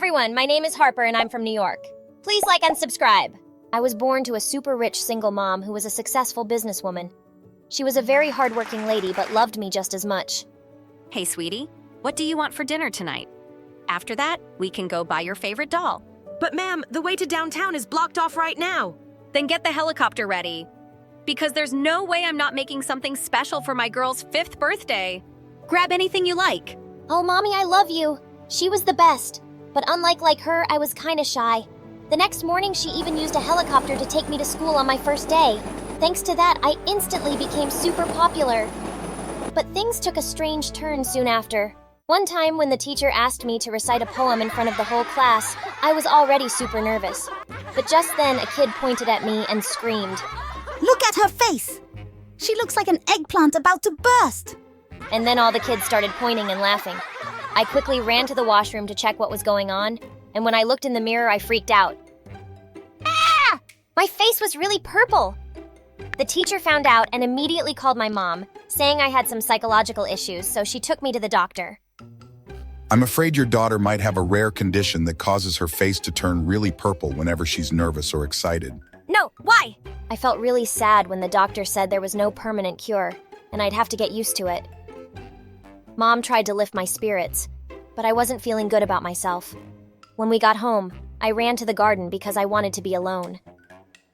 everyone, my name is Harper and I'm from New York. Please like and subscribe. I was born to a super rich single mom who was a successful businesswoman. She was a very hardworking lady but loved me just as much. Hey, sweetie, what do you want for dinner tonight? After that, we can go buy your favorite doll. But ma'am, the way to downtown is blocked off right now. Then get the helicopter ready. Because there's no way I'm not making something special for my girl's 5th birthday. Grab anything you like. Oh, Mommy, I love you. She was the best. But unlike her, I was kinda shy. The next morning, she even used a helicopter to take me to school on my first day. Thanks to that, I instantly became super popular. But things took a strange turn soon after. One time when the teacher asked me to recite a poem in front of the whole class, I was already super nervous. But just then, a kid pointed at me and screamed. Look at her face! She looks like an eggplant about to burst! And then all the kids started pointing and laughing. I quickly ran to the washroom to check what was going on, and when I looked in the mirror, I freaked out. Ah! My face was really purple! The teacher found out and immediately called my mom, saying I had some psychological issues, so she took me to the doctor. I'm afraid your daughter might have a rare condition that causes her face to turn really purple whenever she's nervous or excited. No, why? I felt really sad when the doctor said there was no permanent cure, and I'd have to get used to it. Mom tried to lift my spirits, but I wasn't feeling good about myself. When we got home, I ran to the garden because I wanted to be alone.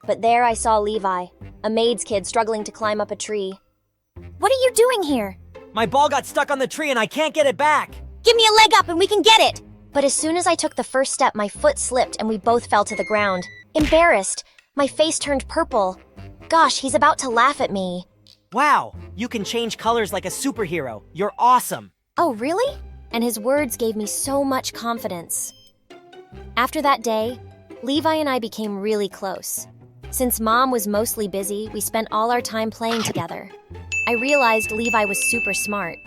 But there I saw Levi, a maid's kid struggling to climb up a tree. What are you doing here? My ball got stuck on the tree and I can't get it back. Give me a leg up and we can get it! But as soon as I took the first step, my foot slipped and we both fell to the ground. Embarrassed, my face turned purple. Gosh, he's about to laugh at me. Wow, you can change colors like a superhero. You're awesome. Oh, really? And his words gave me so much confidence. After that day, Levi and I became really close. Since Mom was mostly busy, we spent all our time playing together. I realized Levi was super smart.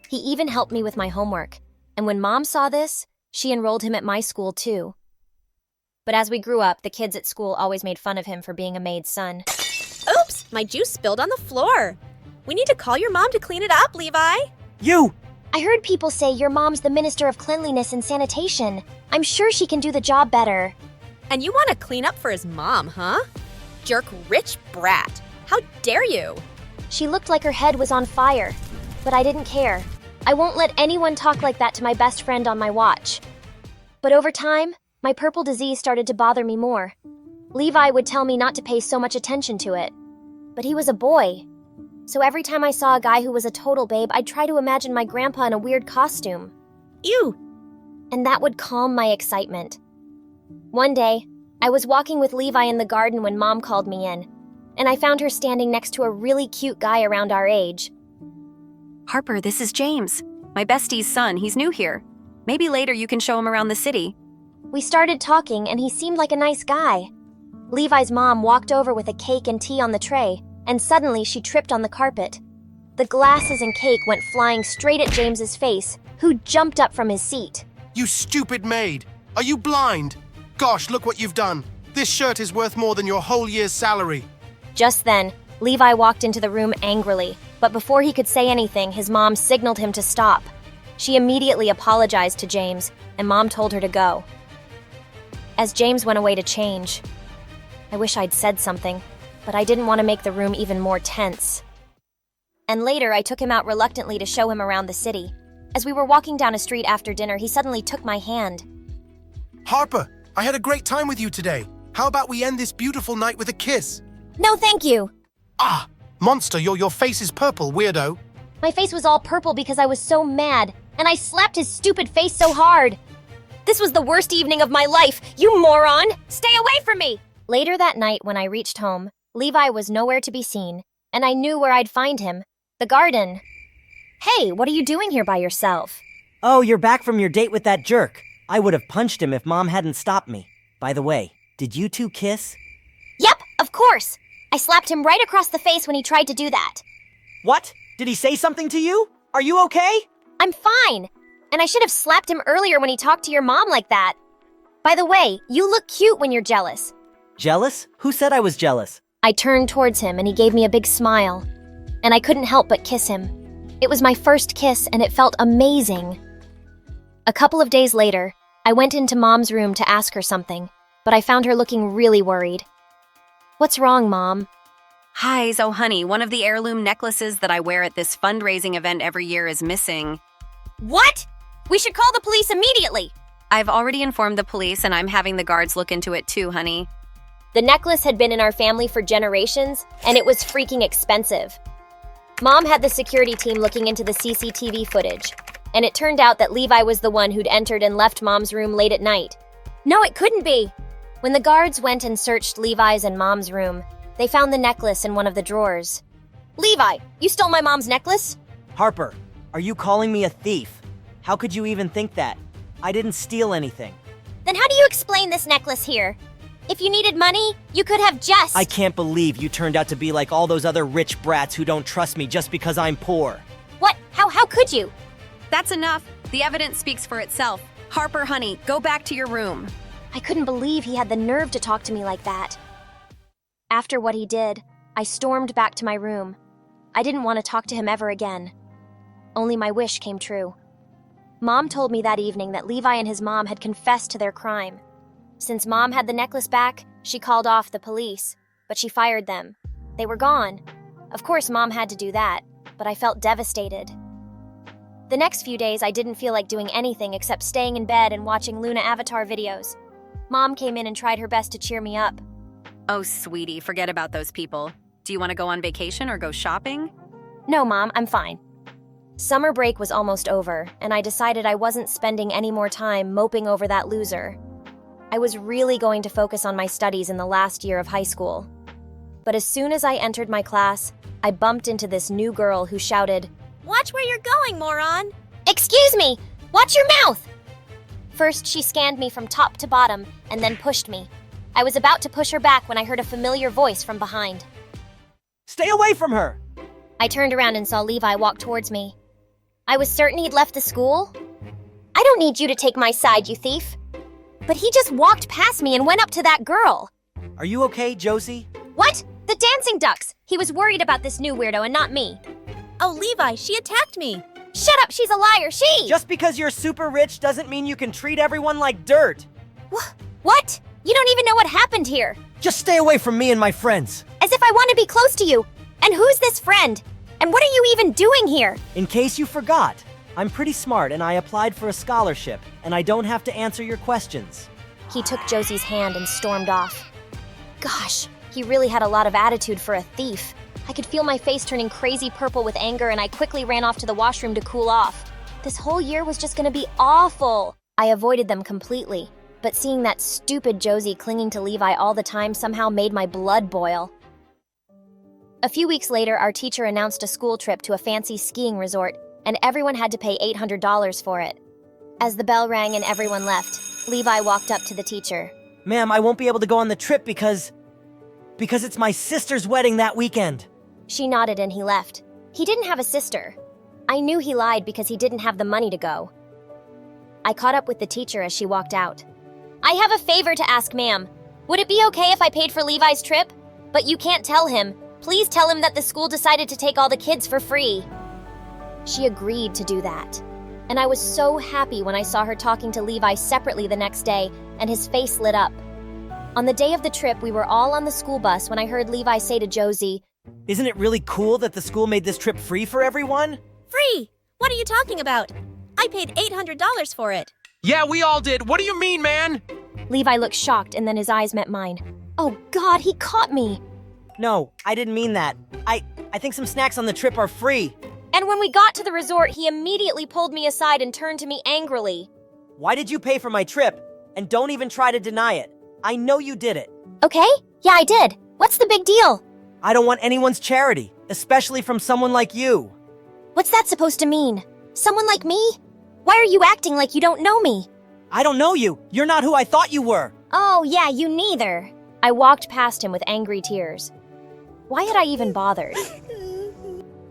He even helped me with my homework. And when Mom saw this, she enrolled him at my school too. But as we grew up, the kids at school always made fun of him for being a maid's son. Oops, my juice spilled on the floor. We need to call your mom to clean it up, Levi. You! I heard people say your mom's the Minister of Cleanliness and Sanitation. I'm sure she can do the job better. And you want to clean up for his mom, huh? Jerk rich brat. How dare you? She looked like her head was on fire, but I didn't care. I won't let anyone talk like that to my best friend on my watch. But over time, my purple disease started to bother me more. Levi would tell me not to pay so much attention to it. But he was a boy. So every time I saw a guy who was a total babe, I'd try to imagine my grandpa in a weird costume. Ew. And that would calm my excitement. One day, I was walking with Levi in the garden when Mom called me in, and I found her standing next to a really cute guy around our age. Harper, this is James. My bestie's son, he's new here. Maybe later you can show him around the city. We started talking, and he seemed like a nice guy. Levi's mom walked over with a cake and tea on the tray, and suddenly she tripped on the carpet. The glasses and cake went flying straight at James's face, who jumped up from his seat. You stupid maid! Are you blind? Gosh, look what you've done. This shirt is worth more than your whole year's salary. Just then, Levi walked into the room angrily, but before he could say anything, his mom signaled him to stop. She immediately apologized to James, and Mom told her to go. As James went away to change, I wish I'd said something, but I didn't want to make the room even more tense. And later, I took him out reluctantly to show him around the city. As we were walking down a street after dinner, he suddenly took my hand. Harper, I had a great time with you today. How about we end this beautiful night with a kiss? No, thank you! Ah, monster, your face is purple, weirdo. My face was all purple because I was so mad, and I slapped his stupid face so hard. This was the worst evening of my life, you moron! Stay away from me! Later that night, when I reached home, Levi was nowhere to be seen, and I knew where I'd find him. The garden. Hey, what are you doing here by yourself? Oh, you're back from your date with that jerk. I would have punched him if Mom hadn't stopped me. By the way, did you two kiss? Yep, of course! I slapped him right across the face when he tried to do that. What? Did he say something to you? Are you okay? I'm fine! And I should have slapped him earlier when he talked to your mom like that. By the way, you look cute when you're jealous. Jealous? Who said I was jealous? I turned towards him and he gave me a big smile. And I couldn't help but kiss him. It was my first kiss and it felt amazing. A couple of days later, I went into Mom's room to ask her something, but I found her looking really worried. What's wrong, Mom? Hi, so honey, one of the heirloom necklaces that I wear at this fundraising event every year is missing. What? We should call the police immediately! I've already informed the police and I'm having the guards look into it too, honey. The necklace had been in our family for generations, and it was freaking expensive. Mom had the security team looking into the CCTV footage, and it turned out that Levi was the one who'd entered and left Mom's room late at night. No, it couldn't be! When the guards went and searched Levi's and Mom's room, they found the necklace in one of the drawers. Levi, you stole my mom's necklace? Harper, are you calling me a thief? How could you even think that? I didn't steal anything. Then how do you explain this necklace here? If you needed money, you could have just— I can't believe you turned out to be like all those other rich brats who don't trust me just because I'm poor. What? How could you? That's enough. The evidence speaks for itself. Harper, honey, go back to your room. I couldn't believe he had the nerve to talk to me like that. After what he did, I stormed back to my room. I didn't want to talk to him ever again. Only my wish came true. Mom told me that evening that Levi and his mom had confessed to their crime. Since Mom had the necklace back, she called off the police, but she fired them. They were gone. Of course, Mom had to do that, but I felt devastated. The next few days, I didn't feel like doing anything except staying in bed and watching Luna Avatar videos. Mom came in and tried her best to cheer me up. Oh, sweetie, forget about those people. Do you want to go on vacation or go shopping? No, Mom, I'm fine. Summer break was almost over, and I decided I wasn't spending any more time moping over that loser. I was really going to focus on my studies in the last year of high school. But as soon as I entered my class, I bumped into this new girl who shouted, Watch where you're going, moron! "Excuse me! Watch your mouth!" First, she scanned me from top to bottom and then pushed me. I was about to push her back when I heard a familiar voice from behind. Stay away from her! I turned around and saw Levi walk towards me. I was certain he'd left the school. I don't need you to take my side, you thief. But he just walked past me and went up to that girl. Are you okay, Josie? What? The dancing ducks! He was worried about this new weirdo and not me. Oh, Levi, she attacked me! Shut up, she's a liar, she! Just because you're super rich doesn't mean you can treat everyone like dirt. What? You don't even know what happened here. Just stay away from me and my friends. As if I want to be close to you. And who's this friend? And what are you even doing here? In case you forgot, I'm pretty smart and I applied for a scholarship, and I don't have to answer your questions. He took Josie's hand and stormed off. Gosh, he really had a lot of attitude for a thief. I could feel my face turning crazy purple with anger, and I quickly ran off to the washroom to cool off. This whole year was just gonna be awful. I avoided them completely, but seeing that stupid Josie clinging to Levi all the time somehow made my blood boil. A few weeks later, our teacher announced a school trip to a fancy skiing resort, and everyone had to pay $800 for it. As the bell rang and everyone left, Levi walked up to the teacher. Ma'am, I won't be able to go on the trip because it's my sister's wedding that weekend. She nodded and he left. He didn't have a sister. I knew he lied because he didn't have the money to go. I caught up with the teacher as she walked out. I have a favor to ask, ma'am. Would it be okay if I paid for Levi's trip? But you can't tell him. Please tell him that the school decided to take all the kids for free. She agreed to do that. And I was so happy when I saw her talking to Levi separately the next day, and his face lit up. On the day of the trip, we were all on the school bus when I heard Levi say to Josie, Isn't it really cool that the school made this trip free for everyone? Free! What are you talking about? I paid $800 for it. Yeah, we all did. What do you mean, man? Levi looked shocked and then his eyes met mine. Oh God, he caught me! No, I didn't mean that. I think some snacks on the trip are free. And when we got to the resort, he immediately pulled me aside and turned to me angrily. Why did you pay for my trip? And don't even try to deny it. I know you did it. Okay, yeah, I did. What's the big deal? I don't want anyone's charity, especially from someone like you. What's that supposed to mean? Someone like me? Why are you acting like you don't know me? I don't know you. You're not who I thought you were. Oh, yeah, you neither. I walked past him with angry tears. Why had I even bothered?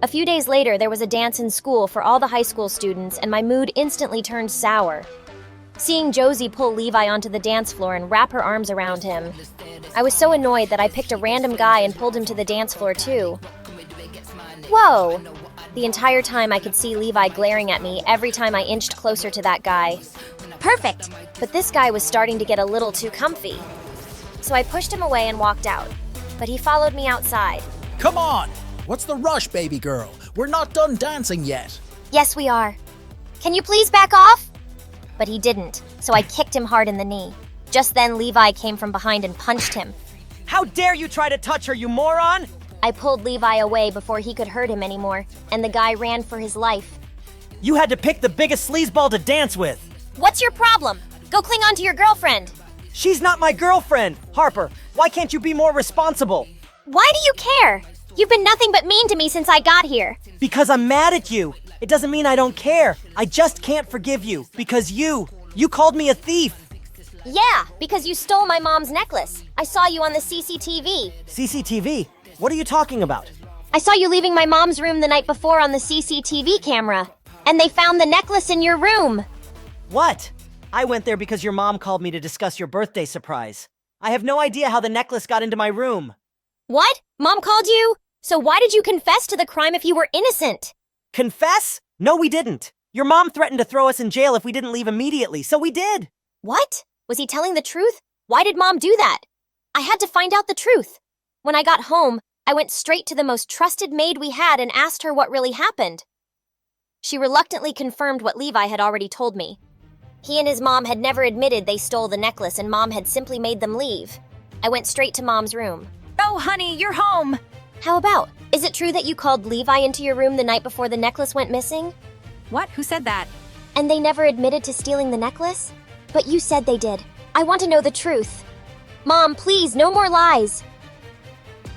A few days later, there was a dance in school for all the high school students, and my mood instantly turned sour. Seeing Josie pull Levi onto the dance floor and wrap her arms around him, I was so annoyed that I picked a random guy and pulled him to the dance floor too. Whoa, The entire time I could see Levi glaring at me every time I inched closer to that guy. Perfect! But this guy was starting to get a little too comfy. So I pushed him away and walked out. But he followed me outside. Come on! What's the rush, baby girl? We're not done dancing yet. Yes, we are. Can you please back off? But he didn't, so I kicked him hard in the knee. Just then, Levi came from behind and punched him. How dare you try to touch her, you moron! I pulled Levi away before he could hurt him anymore, and the guy ran for his life. You had to pick the biggest sleazeball to dance with. What's your problem? Go cling on to your girlfriend. She's not my girlfriend. Harper, why can't you be more responsible? Why do you care? You've been nothing but mean to me since I got here. Because I'm mad at you. It doesn't mean I don't care. I just can't forgive you because you called me a thief. Yeah, because you stole my mom's necklace. I saw you on the CCTV. CCTV? What are you talking about? I saw you leaving my mom's room the night before on the CCTV camera. And they found the necklace in your room. What? I went there because your mom called me to discuss your birthday surprise. I have no idea how the necklace got into my room. What? Mom called you? So why did you confess to the crime if you were innocent? Confess? No, we didn't. Your mom threatened to throw us in jail if we didn't leave immediately, so we did. What? Was he telling the truth? Why did Mom do that? I had to find out the truth. When I got home, I went straight to the most trusted maid we had and asked her what really happened. She reluctantly confirmed what Levi had already told me. He and his mom had never admitted they stole the necklace and Mom had simply made them leave. I went straight to Mom's room. Oh, honey, you're home. How about? Is it true that you called Levi into your room the night before the necklace went missing? What? Who said that? And they never admitted to stealing the necklace? But you said they did. I want to know the truth. Mom, please, no more lies.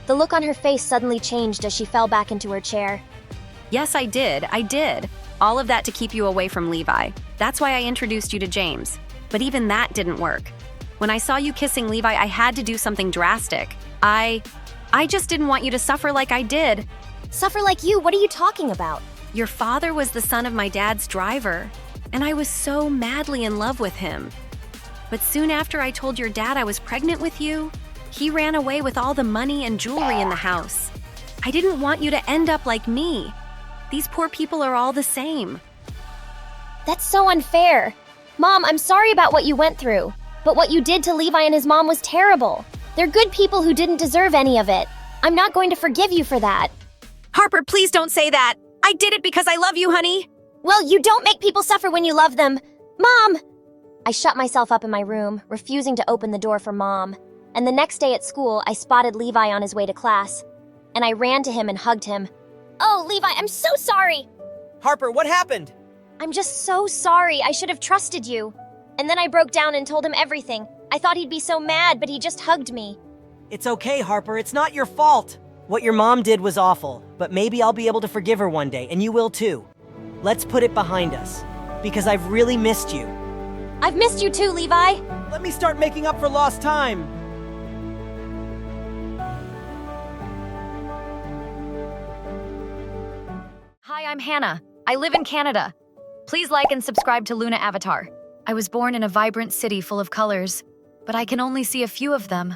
The look on her face suddenly changed as she fell back into her chair. Yes, I did. All of that to keep you away from Levi. That's why I introduced you to James. But even that didn't work. When I saw you kissing Levi, I had to do something drastic. I just didn't want you to suffer like I did. Suffer like you? What are you talking about? Your father was the son of my dad's driver, and I was so madly in love with him. But soon after I told your dad I was pregnant with you, he ran away with all the money and jewelry in the house. I didn't want you to end up like me. These poor people are all the same. That's so unfair. Mom, I'm sorry about what you went through, but what you did to Levi and his mom was terrible. They're good people who didn't deserve any of it. I'm not going to forgive you for that. Harper, please don't say that. I did it because I love you, honey. Well, you don't make people suffer when you love them. Mom! I shut myself up in my room, refusing to open the door for Mom. And the next day at school, I spotted Levi on his way to class. And I ran to him and hugged him. Oh, Levi, I'm so sorry! Harper, what happened? I'm just so sorry. I should have trusted you. And then I broke down and told him everything. I thought he'd be so mad, but he just hugged me. It's okay, Harper. It's not your fault. What your mom did was awful, but maybe I'll be able to forgive her one day, and you will too. Let's put it behind us, because I've really missed you. I've missed you too, Levi. Let me start making up for lost time. Hi, I'm Hannah. I live in Canada. Please like and subscribe to Luna Avatar. I was born in a vibrant city full of colors, but I can only see a few of them.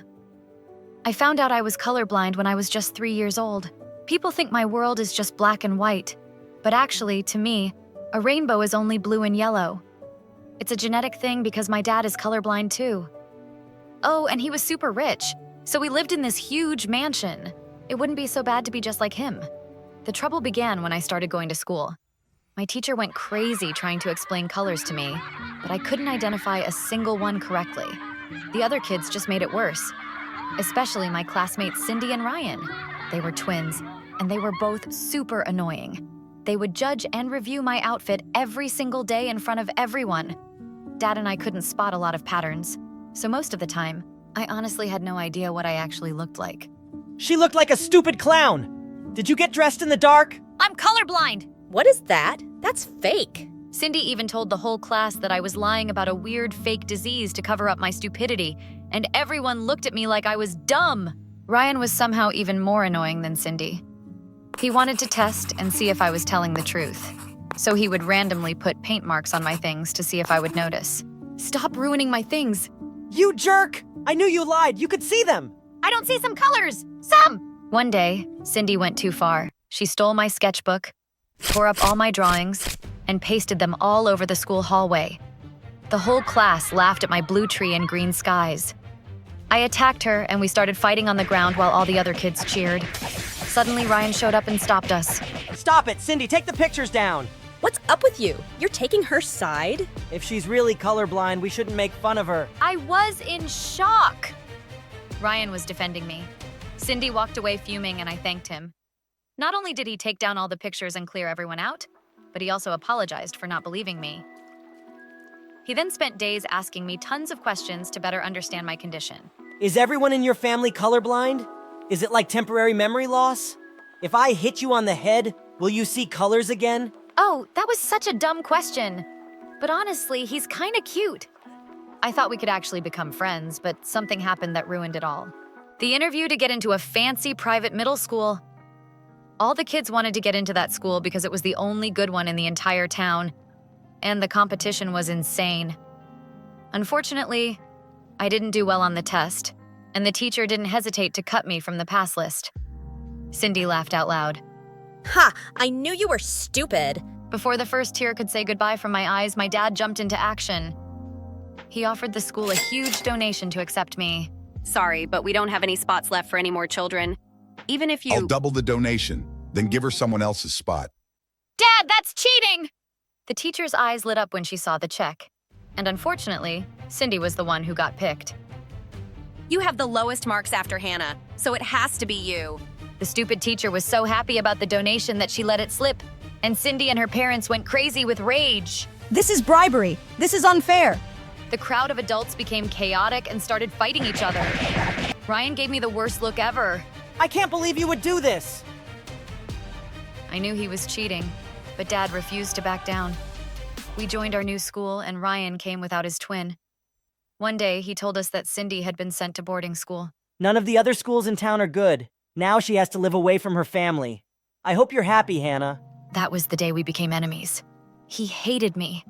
I found out I was colorblind when I was just 3 years old. People think my world is just black and white, but actually, to me, a rainbow is only blue and yellow. It's a genetic thing because my dad is colorblind too. Oh, and he was super rich, so we lived in this huge mansion. It wouldn't be so bad to be just like him. The trouble began when I started going to school. My teacher went crazy trying to explain colors to me, but I couldn't identify a single one correctly. The other kids just made it worse, especially my classmates Cindy and Ryan. They were twins, and they were both super annoying. They would judge and review my outfit every single day in front of everyone. Dad and I couldn't spot a lot of patterns, so most of the time, I honestly had no idea what I actually looked like. She looked like a stupid clown. Did you get dressed in the dark? I'm colorblind! What is that? That's fake. Cindy even told the whole class that I was lying about a weird fake disease to cover up my stupidity, and everyone looked at me like I was dumb. Ryan was somehow even more annoying than Cindy. He wanted to test and see if I was telling the truth, so he would randomly put paint marks on my things to see if I would notice. Stop ruining my things! You jerk! I knew you lied. You could see them. I don't see some colors! Some! One day, Cindy went too far. She stole my sketchbook, tore up all my drawings, and pasted them all over the school hallway. The whole class laughed at my blue tree and green skies. I attacked her, and we started fighting on the ground while all the other kids cheered. Suddenly, Ryan showed up and stopped us. Stop it, Cindy, take the pictures down. What's up with you? You're taking her side? If she's really colorblind, we shouldn't make fun of her. I was in shock. Ryan was defending me. Cindy walked away fuming, and I thanked him. Not only did he take down all the pictures and clear everyone out, but he also apologized for not believing me. He then spent days asking me tons of questions to better understand my condition. Is everyone in your family colorblind? Is it like temporary memory loss? If I hit you on the head, will you see colors again? Oh, that was such a dumb question. But honestly, he's kinda cute. I thought we could actually become friends, but something happened that ruined it all. The interview to get into a fancy private middle school. All the kids wanted to get into that school because it was the only good one in the entire town, and the competition was insane. Unfortunately, I didn't do well on the test, and the teacher didn't hesitate to cut me from the pass list. Cindy laughed out loud. Ha! I knew you were stupid. Before the first tear could say goodbye from my eyes, my dad jumped into action. He offered the school a huge donation to accept me. Sorry, but we don't have any spots left for any more children. Even if you— I'll double the donation, then give her someone else's spot. Dad, that's cheating! The teacher's eyes lit up when she saw the check. And unfortunately, Cindy was the one who got picked. You have the lowest marks after Hannah, so it has to be you. The stupid teacher was so happy about the donation that she let it slip, and Cindy and her parents went crazy with rage. This is bribery. This is unfair. The crowd of adults became chaotic and started fighting each other. Ryan gave me the worst look ever. I can't believe you would do this. I knew he was cheating, but Dad refused to back down. We joined our new school, and Ryan came without his twin. One day, he told us that Cindy had been sent to boarding school. None of the other schools in town are good. Now she has to live away from her family. I hope you're happy, Hannah. That was the day we became enemies. He hated me.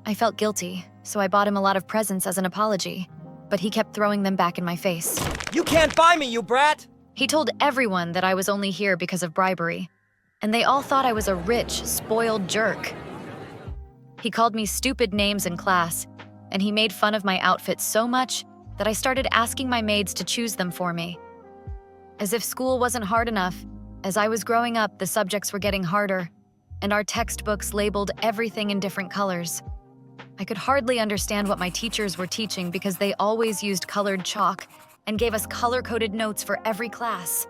I felt guilty, so I bought him a lot of presents as an apology, but he kept throwing them back in my face. You can't buy me, you brat! He told everyone that I was only here because of bribery, and they all thought I was a rich, spoiled jerk. He called me stupid names in class, and he made fun of my outfit so much that I started asking my maids to choose them for me. As if school wasn't hard enough, as I was growing up, the subjects were getting harder, and our textbooks labeled everything in different colors. I could hardly understand what my teachers were teaching because they always used colored chalk and gave us color-coded notes for every class.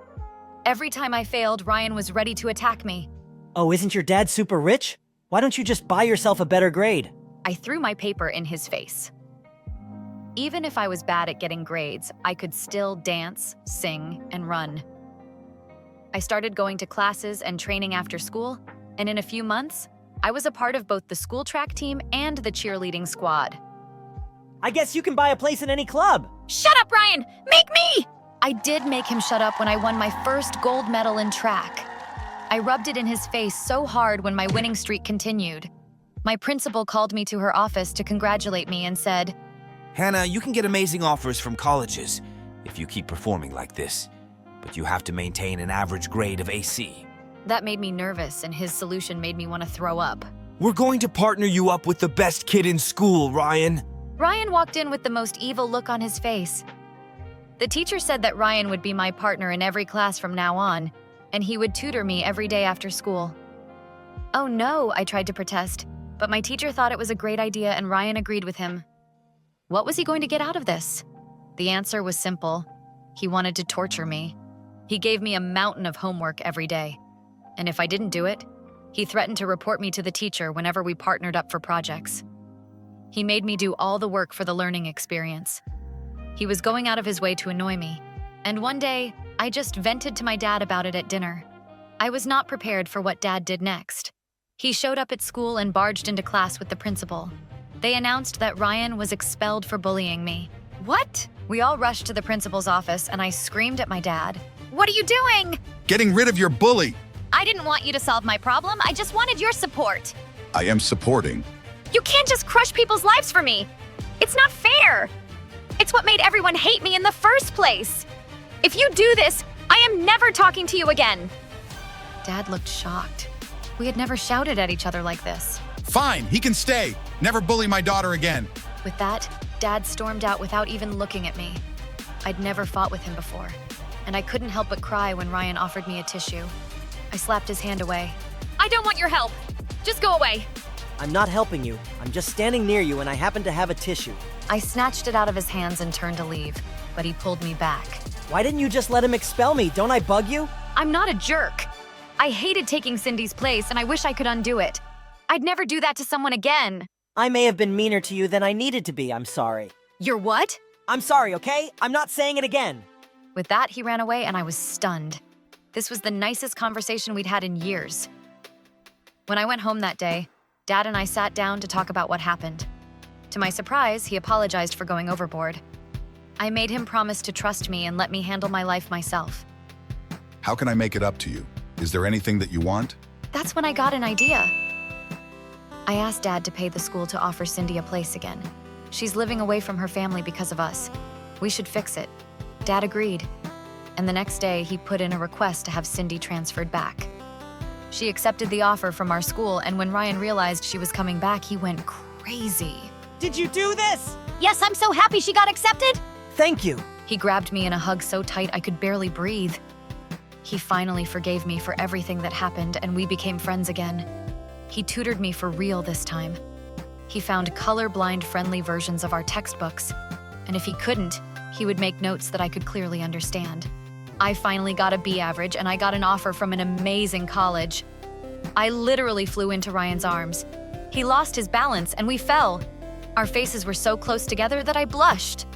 Every time I failed, Ryan was ready to attack me. Oh, isn't your dad super rich? Why don't you just buy yourself a better grade? I threw my paper in his face. Even if I was bad at getting grades, I could still dance, sing, and run. I started going to classes and training after school, and in a few months, I was a part of both the school track team and the cheerleading squad. I guess you can buy a place in any club. Shut up, Ryan! Make me! I did make him shut up when I won my first gold medal in track. I rubbed it in his face so hard when my winning streak continued. My principal called me to her office to congratulate me and said, Hannah, you can get amazing offers from colleges if you keep performing like this, but you have to maintain an average grade of AC. That made me nervous, and his solution made me want to throw up. We're going to partner you up with the best kid in school, Ryan. Ryan walked in with the most evil look on his face. The teacher said that Ryan would be my partner in every class from now on, and he would tutor me every day after school. Oh no, I tried to protest, but my teacher thought it was a great idea and Ryan agreed with him. What was he going to get out of this? The answer was simple. He wanted to torture me. He gave me a mountain of homework every day. And if I didn't do it, he threatened to report me to the teacher whenever we partnered up for projects. He made me do all the work for the learning experience. He was going out of his way to annoy me. And one day, I just vented to my dad about it at dinner. I was not prepared for what Dad did next. He showed up at school and barged into class with the principal. They announced that Ryan was expelled for bullying me. What? We all rushed to the principal's office and I screamed at my dad. What are you doing? Getting rid of your bully. I didn't want you to solve my problem. I just wanted your support. I am supporting. You can't just crush people's lives for me. It's not fair. It's what made everyone hate me in the first place. If you do this, I am never talking to you again. Dad looked shocked. We had never shouted at each other like this. Fine, he can stay. Never bully my daughter again. With that, Dad stormed out without even looking at me. I'd never fought with him before, and I couldn't help but cry when Ryan offered me a tissue. I slapped his hand away. I don't want your help. Just go away. I'm not helping you. I'm just standing near you and I happen to have a tissue. I snatched it out of his hands and turned to leave, but he pulled me back. Why didn't you just let him expel me? Don't I bug you? I'm not a jerk. I hated taking Cindy's place, and I wish I could undo it. I'd never do that to someone again. I may have been meaner to you than I needed to be. I'm sorry. You're what? I'm sorry, okay? I'm not saying it again. With that, he ran away, and I was stunned. This was the nicest conversation we'd had in years. When I went home that day, Dad and I sat down to talk about what happened. To my surprise, he apologized for going overboard. I made him promise to trust me and let me handle my life myself. How can I make it up to you? Is there anything that you want? That's when I got an idea. I asked Dad to pay the school to offer Cindy a place again. She's living away from her family because of us. We should fix it. Dad agreed. And the next day, he put in a request to have Cindy transferred back. She accepted the offer from our school, and when Ryan realized she was coming back, he went crazy. Did you do this? Yes, I'm so happy she got accepted. Thank you. He grabbed me in a hug so tight I could barely breathe. He finally forgave me for everything that happened, and we became friends again. He tutored me for real this time. He found colorblind-friendly versions of our textbooks, and if he couldn't, he would make notes that I could clearly understand. I finally got a B average, and I got an offer from an amazing college. I literally flew into Ryan's arms. He lost his balance, and we fell. Our faces were so close together that I blushed.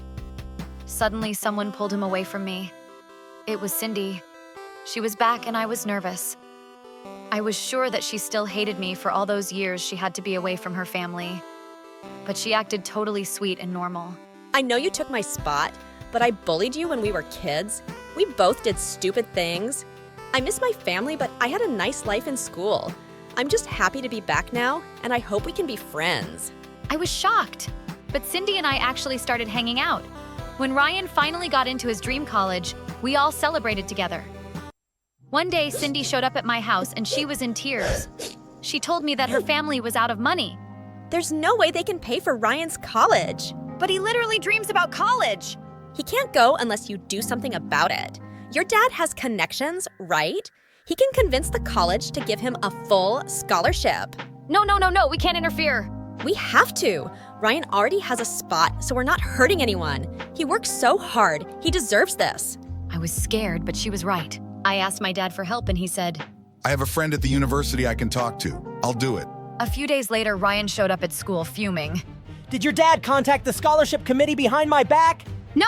Suddenly, someone pulled him away from me. It was Cindy. She was back, and I was nervous. I was sure that she still hated me for all those years she had to be away from her family. But she acted totally sweet and normal. I know you took my spot, but I bullied you when we were kids. We both did stupid things. I miss my family, but I had a nice life in school. I'm just happy to be back now, and I hope we can be friends. I was shocked, but Cindy and I actually started hanging out. When Ryan finally got into his dream college, we all celebrated together. One day, Cindy showed up at my house and she was in tears. She told me that her family was out of money. There's no way they can pay for Ryan's college. But he literally dreams about college. He can't go unless you do something about it. Your dad has connections, right? He can convince the college to give him a full scholarship. No, we can't interfere. We have to. Ryan already has a spot, so we're not hurting anyone. He works so hard. He deserves this. I was scared, but she was right. I asked my dad for help and he said, I have a friend at the university I can talk to. I'll do it. A few days later, Ryan showed up at school fuming. Did your dad contact the scholarship committee behind my back? No.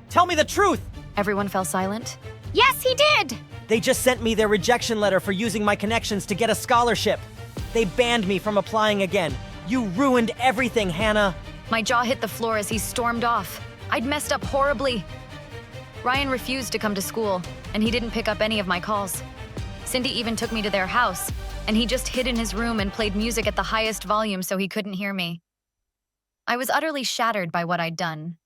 Tell me the truth. Everyone fell silent. Yes, he did. They just sent me their rejection letter for using my connections to get a scholarship. They banned me from applying again. You ruined everything, Hannah. My jaw hit the floor as he stormed off. I'd messed up horribly. Ryan refused to come to school, and he didn't pick up any of my calls. Cindy even took me to their house, and he just hid in his room and played music at the highest volume so he couldn't hear me. I was utterly shattered by what I'd done.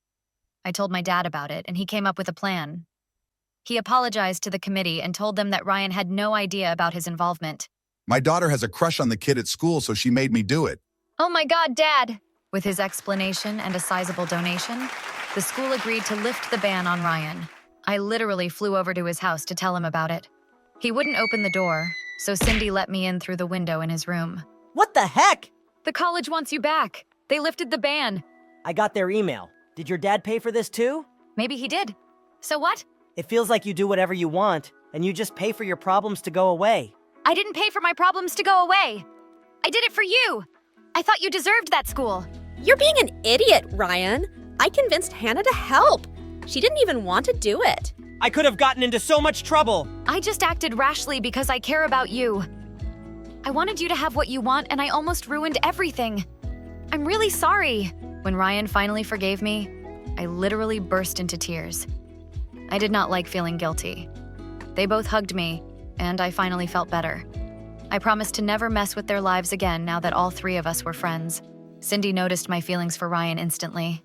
I told my dad about it, and he came up with a plan. He apologized to the committee and told them that Ryan had no idea about his involvement. My daughter has a crush on the kid at school, so she made me do it. Oh my God, Dad. With his explanation and a sizable donation, the school agreed to lift the ban on Ryan. I literally flew over to his house to tell him about it. He wouldn't open the door, so Cindy let me in through the window in his room. What the heck? The college wants you back. They lifted the ban. I got their email. Did your dad pay for this too? Maybe he did. So what? It feels like you do whatever you want, and you just pay for your problems to go away. I didn't pay for my problems to go away. I did it for you. I thought you deserved that school. You're being an idiot, Ryan. I convinced Hannah to help. She didn't even want to do it. I could have gotten into so much trouble. I just acted rashly because I care about you. I wanted you to have what you want, and I almost ruined everything. I'm really sorry. When Ryan finally forgave me, I literally burst into tears. I did not like feeling guilty. They both hugged me, and I finally felt better. I promised to never mess with their lives again now that all three of us were friends. Cindy noticed my feelings for Ryan instantly.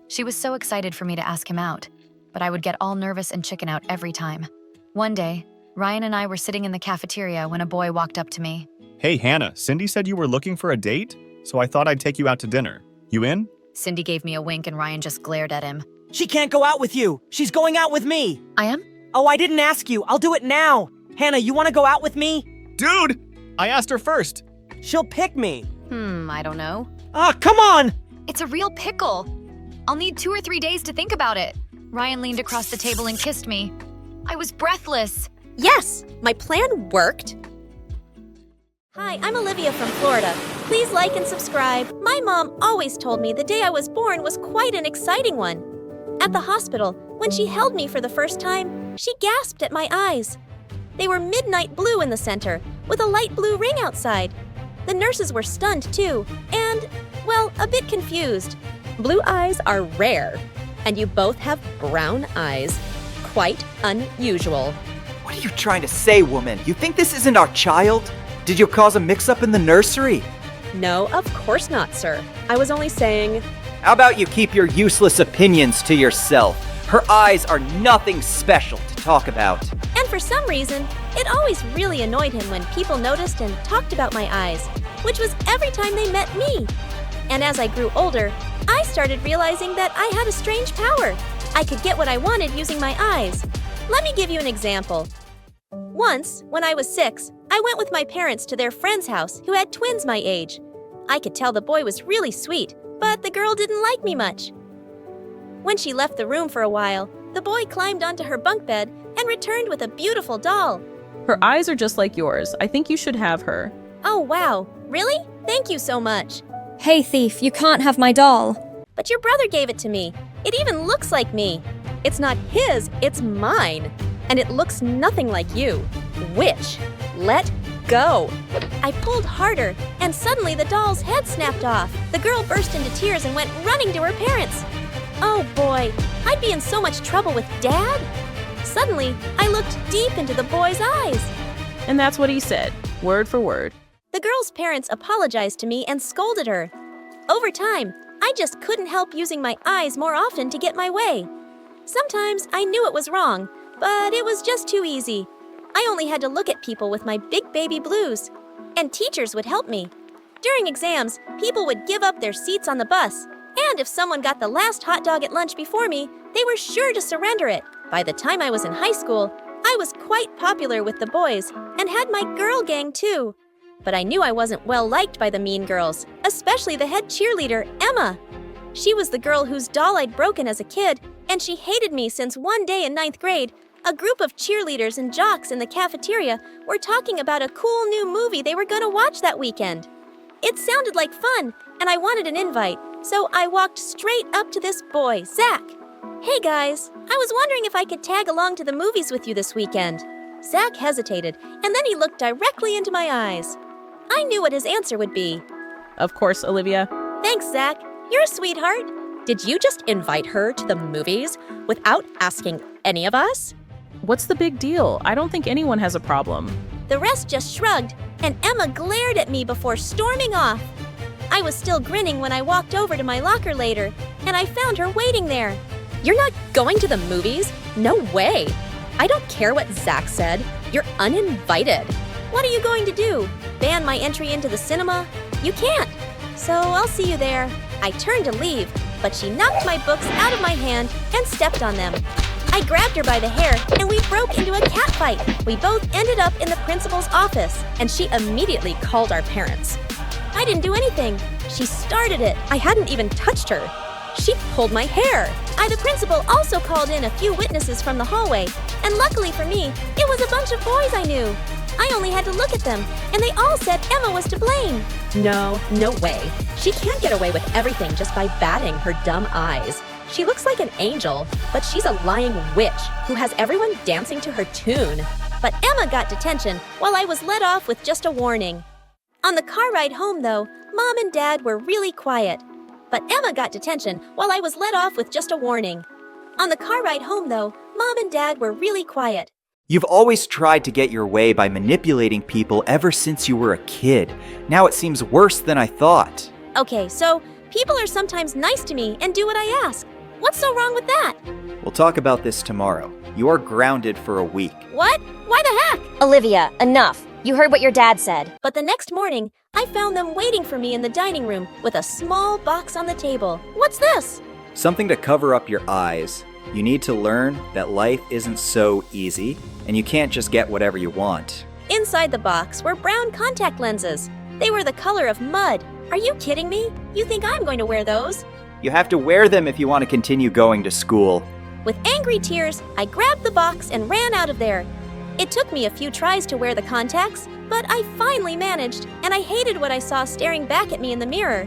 She was so excited for me to ask him out, but I would get all nervous and chicken out every time. One day, Ryan and I were sitting in the cafeteria when a boy walked up to me. Hey, Hannah, Cindy said you were looking for a date, so I thought I'd take you out to dinner. You in? Cindy gave me a wink and Ryan just glared at him. She can't go out with you. She's going out with me. I am? Oh, I didn't ask you. I'll do it now. Hannah, you want to go out with me? Dude! I asked her first. She'll pick me. I don't know. Ah, come on! It's a real pickle. I'll need 2 or 3 days to think about it. Ryan leaned across the table and kissed me. I was breathless. Yes, my plan worked. Hi, I'm Olivia from Florida. Please like and subscribe. My mom always told me the day I was born was quite an exciting one. At the hospital, when she held me for the first time, she gasped at my eyes. They were midnight blue in the center, with a light blue ring outside. The nurses were stunned too, and, well, a bit confused. Blue eyes are rare, and you both have brown eyes. Quite unusual. What are you trying to say, woman? You think this isn't our child? Did you cause a mix-up in the nursery? No, of course not, sir. I was only saying... How about you keep your useless opinions to yourself? Her eyes are nothing special to talk about. And for some reason, it always really annoyed him when people noticed and talked about my eyes, which was every time they met me. And as I grew older, I started realizing that I had a strange power. I could get what I wanted using my eyes. Let me give you an example. Once, when I was 6, I went with my parents to their friend's house who had twins my age. I could tell the boy was really sweet, but the girl didn't like me much. When she left the room for a while, the boy climbed onto her bunk bed and returned with a beautiful doll. Her eyes are just like yours. I think you should have her. Oh, wow. Really? Thank you so much. Hey, thief, you can't have my doll. But your brother gave it to me. It even looks like me. It's not his, it's mine. And it looks nothing like you. Which? Let go. I pulled harder, and suddenly the doll's head snapped off. The girl burst into tears and went running to her parents. Oh boy, I'd be in so much trouble with Dad. Suddenly, I looked deep into the boy's eyes. And that's what he said, word for word. The girl's parents apologized to me and scolded her. Over time, I just couldn't help using my eyes more often to get my way. Sometimes I knew it was wrong, but it was just too easy. I only had to look at people with my big baby blues, and teachers would help me. During exams, people would give up their seats on the bus, and if someone got the last hot dog at lunch before me, they were sure to surrender it. By the time I was in high school, I was quite popular with the boys and had my girl gang too. But I knew I wasn't well liked by the mean girls, especially the head cheerleader, Emma. She was the girl whose doll I'd broken as a kid, and she hated me since one day in 9th grade, a group of cheerleaders and jocks in the cafeteria were talking about a cool new movie they were going to watch that weekend. It sounded like fun, and I wanted an invite, so I walked straight up to this boy, Zach. Hey guys, I was wondering if I could tag along to the movies with you this weekend. Zach hesitated, and then he looked directly into my eyes. I knew what his answer would be. Of course, Olivia. Thanks, Zach. You're a sweetheart. Did you just invite her to the movies without asking any of us? What's the big deal? I don't think anyone has a problem. The rest just shrugged, and Emma glared at me before storming off. I was still grinning when I walked over to my locker later, and I found her waiting there. You're not going to the movies? No way. I don't care what Zach said. You're uninvited. What are you going to do? Ban my entry into the cinema? You can't. So I'll see you there. I turned to leave, but she knocked my books out of my hand and stepped on them. I grabbed her by the hair, and we broke into a cat fight. We both ended up in the principal's office, and she immediately called our parents. I didn't do anything. She started it. I hadn't even touched her. She pulled my hair. The principal also called in a few witnesses from the hallway, and luckily for me, it was a bunch of boys I knew. I only had to look at them, and they all said Emma was to blame. No way. She can't get away with everything just by batting her dumb eyes. She looks like an angel, but she's a lying witch who has everyone dancing to her tune. But Emma got detention while I was let off with just a warning. On the car ride home, though, Mom and Dad were really quiet. But Emma got detention while I was let off with just a warning. On the car ride home, though, Mom and Dad were really quiet. You've always tried to get your way by manipulating people ever since you were a kid. Now it seems worse than I thought. Okay, so people are sometimes nice to me and do what I ask. What's so wrong with that? We'll talk about this tomorrow. You are grounded for a week. What? Why the heck? Olivia, enough. You heard what your dad said. But the next morning, I found them waiting for me in the dining room with a small box on the table. What's this? Something to cover up your eyes. You need to learn that life isn't so easy, and you can't just get whatever you want. Inside the box were brown contact lenses. They were the color of mud. Are you kidding me? You think I'm going to wear those? You have to wear them if you want to continue going to school. With angry tears, I grabbed the box and ran out of there. It took me a few tries to wear the contacts, but I finally managed, and I hated what I saw staring back at me in the mirror.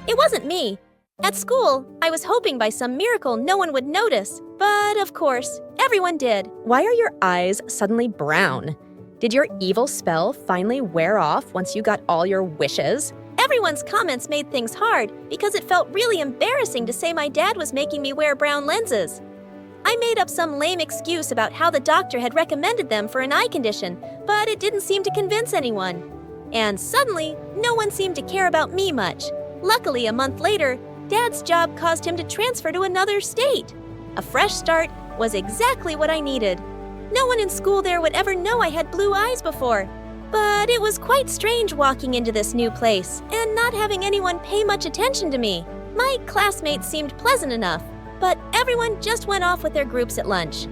It wasn't me. At school, I was hoping by some miracle no one would notice, but of course, everyone did. Why are your eyes suddenly brown? Did your evil spell finally wear off once you got all your wishes? Everyone's comments made things hard because it felt really embarrassing to say my dad was making me wear brown lenses. I made up some lame excuse about how the doctor had recommended them for an eye condition, but it didn't seem to convince anyone. And suddenly, no one seemed to care about me much. Luckily, a month later, Dad's job caused him to transfer to another state. A fresh start was exactly what I needed. No one in school there would ever know I had blue eyes before. But it was quite strange walking into this new place and not having anyone pay much attention to me. My classmates seemed pleasant enough, but everyone just went off with their groups at lunch.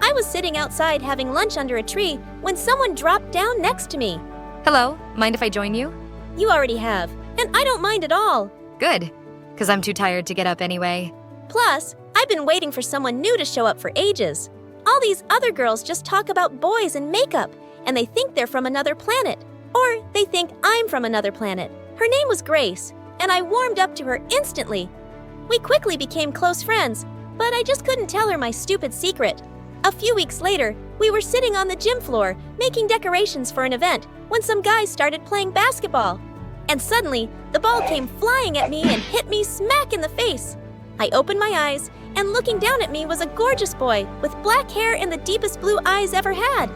I was sitting outside having lunch under a tree when someone dropped down next to me. Hello, mind if I join you? You already have, and I don't mind at all. Good, because I'm too tired to get up anyway. Plus, I've been waiting for someone new to show up for ages. All these other girls just talk about boys and makeup, and they think they're from another planet. Or they think I'm from another planet. Her name was Grace, and I warmed up to her instantly. We quickly became close friends, but I just couldn't tell her my stupid secret. A few weeks later, we were sitting on the gym floor, making decorations for an event, when some guys started playing basketball. And suddenly, the ball came flying at me and hit me smack in the face. I opened my eyes, and looking down at me was a gorgeous boy with black hair and the deepest blue eyes ever had.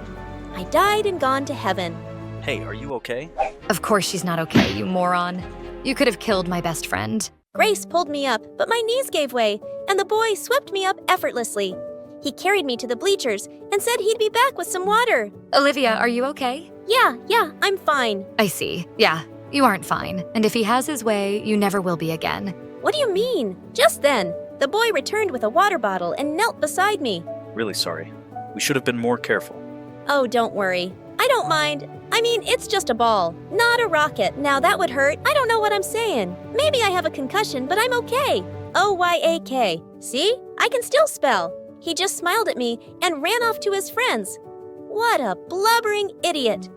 I died and gone to heaven. Hey, are you okay? Of course she's not okay, you moron. You could have killed my best friend. Grace pulled me up, but my knees gave way, and the boy swept me up effortlessly. He carried me to the bleachers and said he'd be back with some water. Olivia, are you okay? Yeah, I'm fine. I see. Yeah, you aren't fine. And if he has his way, you never will be again. What do you mean? Just then, the boy returned with a water bottle and knelt beside me. Really sorry. We should have been more careful. Oh, don't worry. I don't mind. I mean, it's just a ball, not a rocket. Now that would hurt. I don't know what I'm saying. Maybe I have a concussion, but I'm okay. O-Y-A-K. See? I can still spell. He just smiled at me and ran off to his friends. What a blubbering idiot.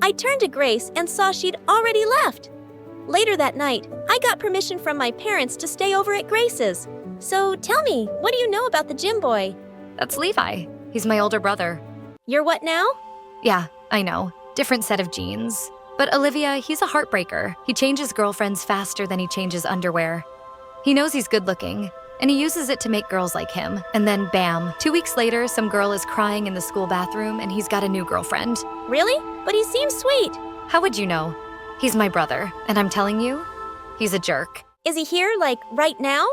I turned to Grace and saw she'd already left. Later that night, I got permission from my parents to stay over at Grace's. So tell me, what do you know about the gym boy? That's Levi. He's my older brother. You're what now? Yeah, I know. Different set of genes. But Olivia, he's a heartbreaker. He changes girlfriends faster than he changes underwear. He knows he's good looking, and he uses it to make girls like him. And then bam, 2 weeks later, some girl is crying in the school bathroom and he's got a new girlfriend. Really? But he seems sweet. How would you know? He's my brother, and I'm telling you, he's a jerk. Is he here, like, right now?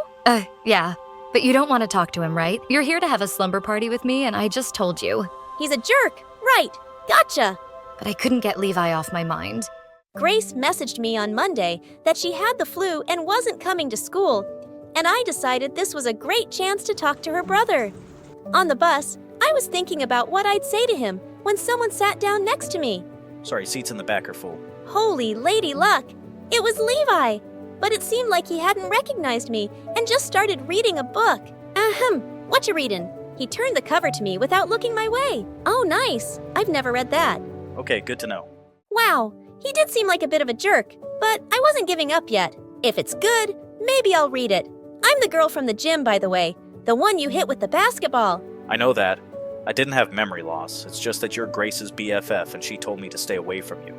Yeah. But you don't want to talk to him, right? You're here to have a slumber party with me, and I just told you. He's a jerk. Right. Gotcha. But I couldn't get Levi off my mind. Grace messaged me on Monday that she had the flu and wasn't coming to school, and I decided this was a great chance to talk to her brother. On the bus, I was thinking about what I'd say to him when someone sat down next to me. Sorry, seats in the back are full. Holy lady luck! It was Levi! But it seemed like he hadn't recognized me and just started reading a book. What you reading? He turned the cover to me without looking my way. Oh, nice. I've never read that. Okay, good to know. Wow, he did seem like a bit of a jerk, but I wasn't giving up yet. If it's good, maybe I'll read it. I'm the girl from the gym, by the way. The one you hit with the basketball. I know that. I didn't have memory loss. It's just that you're Grace's BFF and she told me to stay away from you.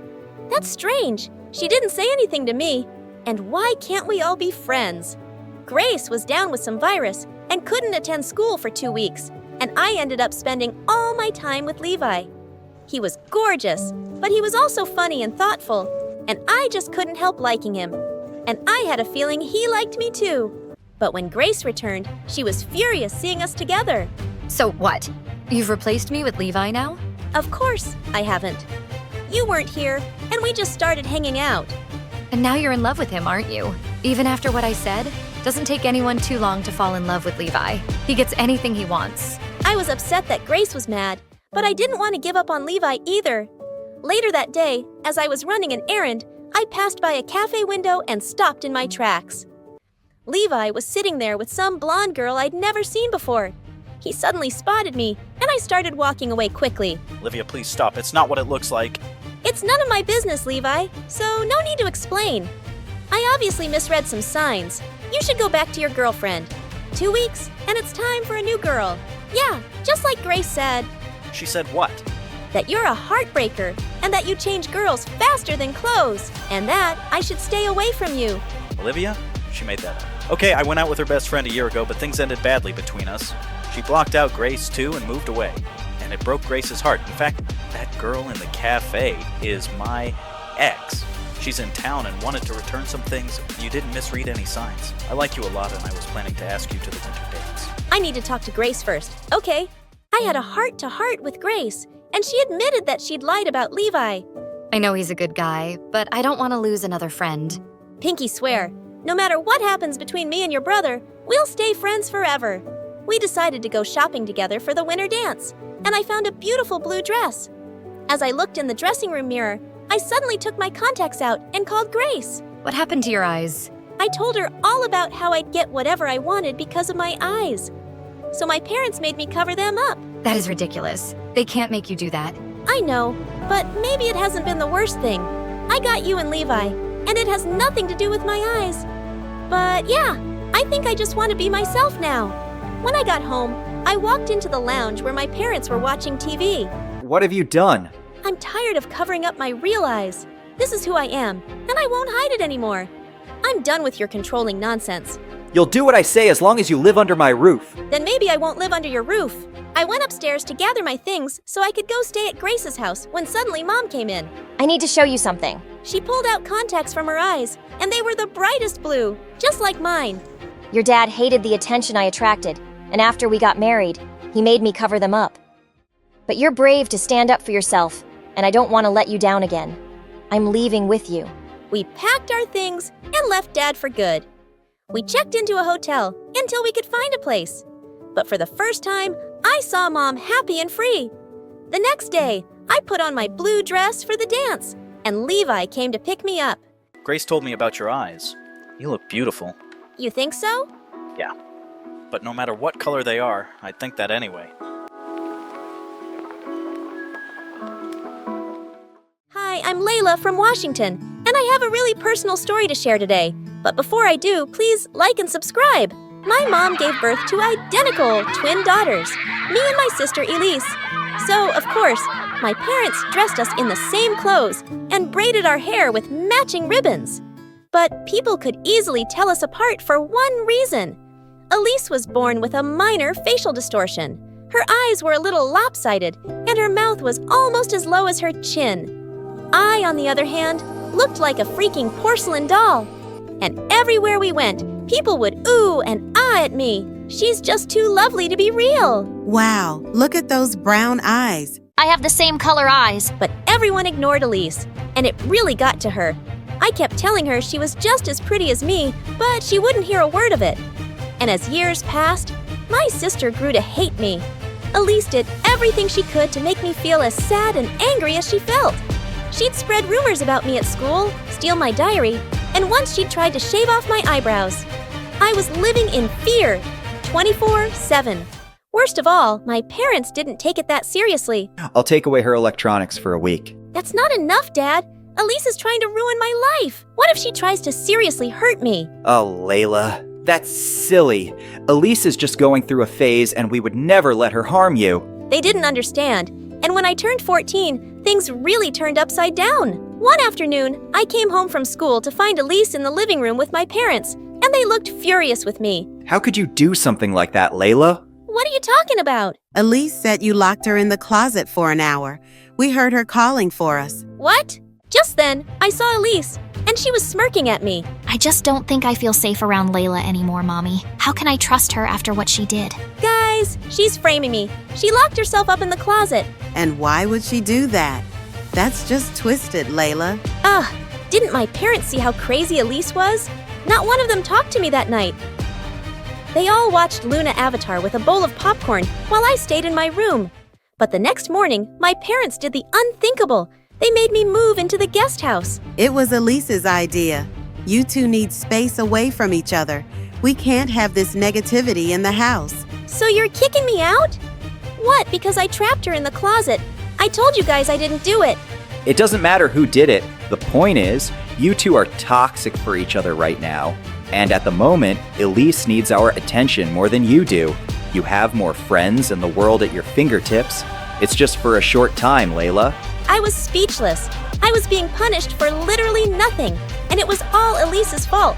That's strange. She didn't say anything to me. And why can't we all be friends? Grace was down with some virus and couldn't attend school for 2 weeks, and I ended up spending all my time with Levi. He was gorgeous, but he was also funny and thoughtful, and I just couldn't help liking him. And I had a feeling he liked me too. But when Grace returned, she was furious seeing us together. So what? You've replaced me with Levi now? Of course I haven't. you weren't here, and we just started hanging out. And now you're in love with him, aren't you? Even after what I said? Doesn't take anyone too long to fall in love with Levi. He gets anything he wants. I was upset that Grace was mad, but I didn't want to give up on Levi either. Later that day, as I was running an errand, I passed by a cafe window and stopped in my tracks. Levi was sitting there with some blonde girl I'd never seen before. He suddenly spotted me, and I started walking away quickly. Olivia, please stop. It's not what it looks like. It's none of my business, Levi, so no need to explain. I obviously misread some signs. You should go back to your girlfriend. 2 weeks, and it's time for a new girl. Yeah, just like Grace said. She said what? That you're a heartbreaker, and that you change girls faster than clothes, and that I should stay away from you. Olivia? She made that up. Okay, I went out with her best friend a year ago, but things ended badly between us. She blocked out Grace, too, and moved away. And it broke Grace's heart. In fact, that girl in the cafe is my ex. She's in town and wanted to return some things. You didn't misread any signs. I like you a lot, and I was planning to ask you to the winter dates. I need to talk to Grace first. Okay. I had a heart-to-heart with Grace, and she admitted that she'd lied about Levi. I know he's a good guy, but I don't want to lose another friend. Pinky swear, no matter what happens between me and your brother, we'll stay friends forever. We decided to go shopping together for the winter dance, and I found a beautiful blue dress. As I looked in the dressing room mirror, I suddenly took my contacts out and called Grace. What happened to your eyes? I told her all about how I'd get whatever I wanted because of my eyes. So my parents made me cover them up. That is ridiculous. They can't make you do that. I know, but maybe it hasn't been the worst thing. I got you and Levi, and it has nothing to do with my eyes. But yeah, I think I just want to be myself now. When I got home, I walked into the lounge where my parents were watching TV. What have you done? I'm tired of covering up my real eyes. This is who I am, and I won't hide it anymore. I'm done with your controlling nonsense. You'll do what I say as long as you live under my roof. Then maybe I won't live under your roof. I went upstairs to gather my things so I could go stay at Grace's house when suddenly Mom came in. I need to show you something. She pulled out contacts from her eyes, and they were the brightest blue, just like mine. Your dad hated the attention I attracted, and after we got married, he made me cover them up. But you're brave to stand up for yourself, and I don't want to let you down again. I'm leaving with you. We packed our things and left Dad for good. We checked into a hotel until we could find a place. But for the first time, I saw Mom happy and free. The next day, I put on my blue dress for the dance, and Levi came to pick me up. Grace told me about your eyes. You look beautiful. You think so? Yeah. But no matter what color they are, I'd think that anyway. Hi, I'm Layla from Washington, and I have a really personal story to share today. But before I do, please like and subscribe. My mom gave birth to identical twin daughters, me and my sister Elise. So, of course, my parents dressed us in the same clothes and braided our hair with matching ribbons. But people could easily tell us apart for one reason. Elise was born with a minor facial distortion. Her eyes were a little lopsided, and her mouth was almost as low as her chin. I, on the other hand, looked like a freaking porcelain doll. And everywhere we went, people would ooh and ah at me. She's just too lovely to be real. Wow, look at those brown eyes. I have the same color eyes. But everyone ignored Elise, and it really got to her. I kept telling her she was just as pretty as me, but she wouldn't hear a word of it. And as years passed, my sister grew to hate me. Elise did everything she could to make me feel as sad and angry as she felt. She'd spread rumors about me at school, steal my diary, and once she'd tried to shave off my eyebrows. I was living in fear, 24/7. Worst of all, my parents didn't take it that seriously. I'll take away her electronics for a week. That's not enough, Dad. Elise is trying to ruin my life. What if she tries to seriously hurt me? Oh, Layla, that's silly. Elise is just going through a phase and we would never let her harm you. They didn't understand, and when I turned 14, things really turned upside down. One afternoon, I came home from school to find Elise in the living room with my parents, and they looked furious with me. How could you do something like that, Layla? What are you talking about? Elise said you locked her in the closet for an hour. We heard her calling for us. What? Just then, I saw Elise, and she was smirking at me. I just don't think I feel safe around Layla anymore, Mommy. How can I trust her after what she did? Guys, she's framing me. She locked herself up in the closet. And why would she do that? That's just twisted, Layla. Didn't my parents see how crazy Elise was? Not one of them talked to me that night. They all watched Luna Avatar with a bowl of popcorn while I stayed in my room. But the next morning, my parents did the unthinkable. They made me move into the guest house. It was Elise's idea. You two need space away from each other. We can't have this negativity in the house. So you're kicking me out? What, because I trapped her in the closet? I told you guys I didn't do it. It doesn't matter who did it. The point is, you two are toxic for each other right now. And at the moment, Elise needs our attention more than you do. You have more friends and the world at your fingertips. It's just for a short time, Layla. I was speechless. I was being punished for literally nothing, and it was all Elise's fault.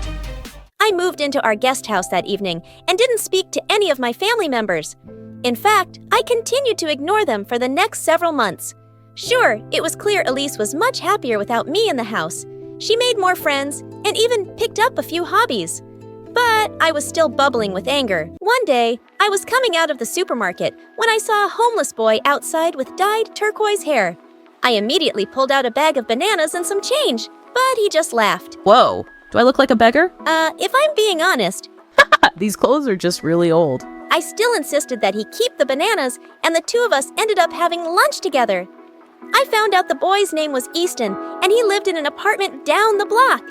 I moved into our guest house that evening and didn't speak to any of my family members. In fact, I continued to ignore them for the next several months. Sure, it was clear Elise was much happier without me in the house. She made more friends and even picked up a few hobbies. But I was still bubbling with anger. One day, I was coming out of the supermarket when I saw a homeless boy outside with dyed turquoise hair. I immediately pulled out a bag of bananas and some change, but he just laughed. Whoa, do I look like a beggar? If I'm being honest, These clothes are just really old. I still insisted that he keep the bananas, and the two of us ended up having lunch together. I found out the boy's name was Easton, and he lived in an apartment down the block.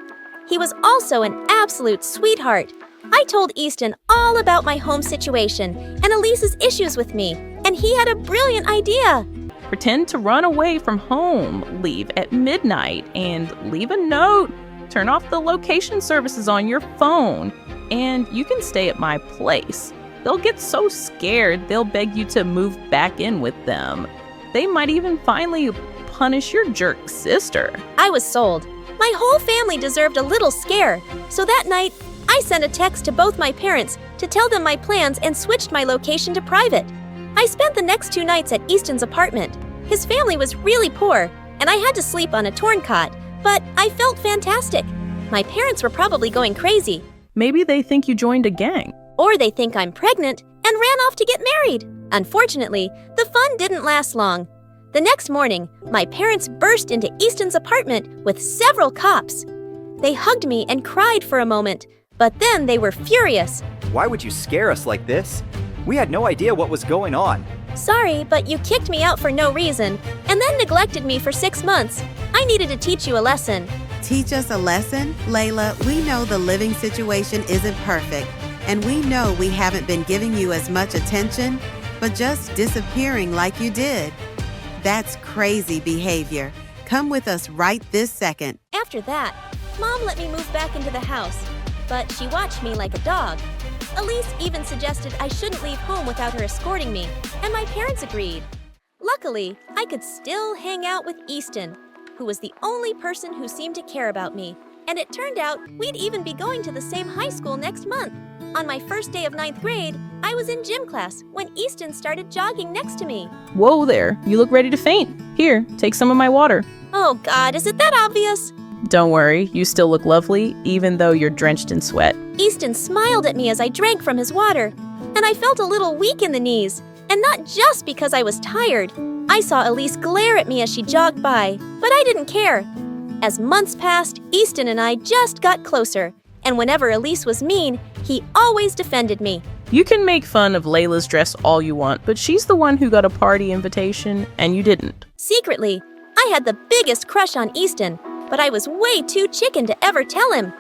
He was also an absolute sweetheart. I told Easton all about my home situation and Elise's issues with me, and he had a brilliant idea. Pretend to run away from home, leave at midnight, and leave a note. Turn off the location services on your phone, and you can stay at my place. They'll get so scared they'll beg you to move back in with them. They might even finally punish your jerk sister. I was sold. My whole family deserved a little scare, so that night, I sent a text to both my parents to tell them my plans and switched my location to private. I spent the next 2 nights at Easton's apartment. His family was really poor, and I had to sleep on a torn cot, but I felt fantastic. My parents were probably going crazy. Maybe they think you joined a gang. Or they think I'm pregnant and ran off to get married. Unfortunately, the fun didn't last long. The next morning, my parents burst into Easton's apartment with several cops. They hugged me and cried for a moment, but then they were furious. Why would you scare us like this? We had no idea what was going on. Sorry, but you kicked me out for no reason, and then neglected me for 6 months. I needed to teach you a lesson. Teach us a lesson? Layla, we know the living situation isn't perfect, and we know we haven't been giving you as much attention, but just disappearing like you did. That's crazy behavior. Come with us right this second. After that, Mom let me move back into the house, but she watched me like a dog. Elise even suggested I shouldn't leave home without her escorting me, and my parents agreed. Luckily, I could still hang out with Easton, who was the only person who seemed to care about me, and it turned out we'd even be going to the same high school next month. On my first day of 9th grade, I was in gym class when Easton started jogging next to me. Whoa there, you look ready to faint. Here, take some of my water. Oh God, is it that obvious? Don't worry, you still look lovely, even though you're drenched in sweat. Easton smiled at me as I drank from his water, and I felt a little weak in the knees, and not just because I was tired. I saw Elise glare at me as she jogged by, but I didn't care. As months passed, Easton and I just got closer, and whenever Elise was mean, he always defended me. You can make fun of Layla's dress all you want, but she's the one who got a party invitation, and you didn't. Secretly, I had the biggest crush on Easton, but I was way too chicken to ever tell him.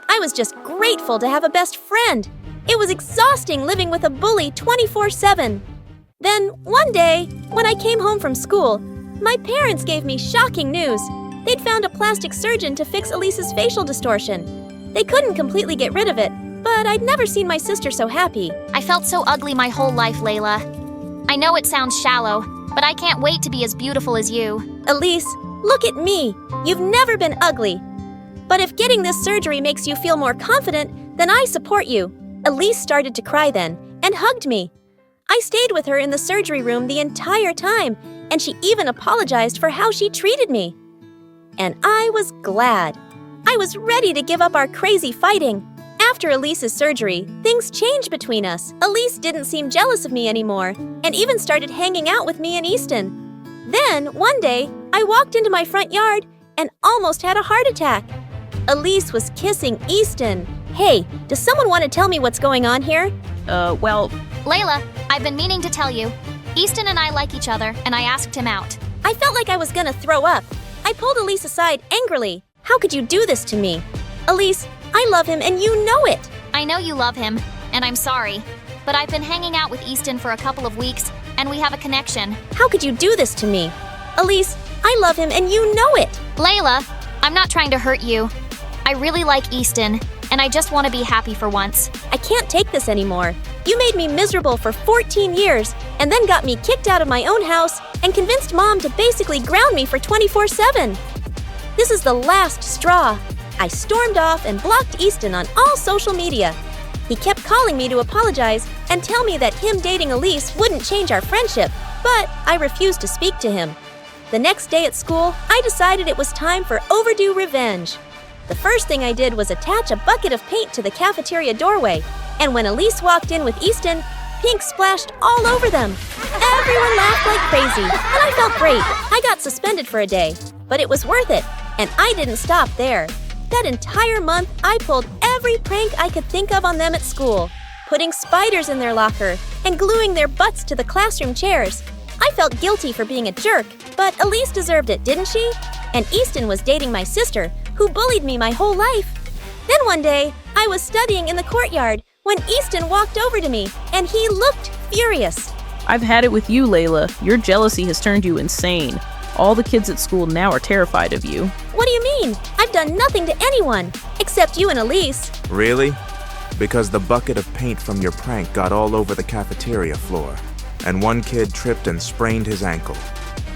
I was just grateful to have a best friend. It was exhausting living with a bully 24/7. Then, one day, when I came home from school, my parents gave me shocking news. They'd found a plastic surgeon to fix Elise's facial distortion. They couldn't completely get rid of it, but I'd never seen my sister so happy. I felt so ugly my whole life, Layla. I know it sounds shallow, but I can't wait to be as beautiful as you. Elise, look at me. You've never been ugly. But if getting this surgery makes you feel more confident, then I support you. Elise started to cry then and hugged me. I stayed with her in the surgery room the entire time, and she even apologized for how she treated me. And I was glad. I was ready to give up our crazy fighting. After Elise's surgery, things changed between us. Elise didn't seem jealous of me anymore, and even started hanging out with me and Easton. Then, one day, I walked into my front yard and almost had a heart attack. Elise was kissing Easton. Hey, does someone want to tell me what's going on here? Layla, I've been meaning to tell you. Easton and I like each other, and I asked him out. I felt like I was gonna throw up. I pulled Elise aside angrily. How could you do this to me? Elise, I love him and you know it. I know you love him, and I'm sorry. But I've been hanging out with Easton for a couple of weeks, and we have a connection. How could you do this to me? Elise, I love him and you know it. Layla, I'm not trying to hurt you. I really like Easton, and I just want to be happy for once. I can't take this anymore. You made me miserable for 14 years, and then got me kicked out of my own house and convinced Mom to basically ground me for 24/7. This is the last straw. I stormed off and blocked Easton on all social media. He kept calling me to apologize and tell me that him dating Elise wouldn't change our friendship, but I refused to speak to him. The next day at school, I decided it was time for overdue revenge. The first thing I did was attach a bucket of paint to the cafeteria doorway, and when Elise walked in with Easton, pink splashed all over them. Everyone laughed like crazy, and I felt great. I got suspended for a day, but it was worth it, and I didn't stop there. That entire month, I pulled every prank I could think of on them at school, putting spiders in their locker and gluing their butts to the classroom chairs. I felt guilty for being a jerk, but Elise deserved it, didn't she? And Easton was dating my sister, who bullied me my whole life. Then one day, I was studying in the courtyard when Easton walked over to me, and he looked furious. I've had it with you, Layla. Your jealousy has turned you insane. All the kids at school now are terrified of you. What do you mean? I've done nothing to anyone, except you and Elise. Really? Because the bucket of paint from your prank got all over the cafeteria floor, and one kid tripped and sprained his ankle.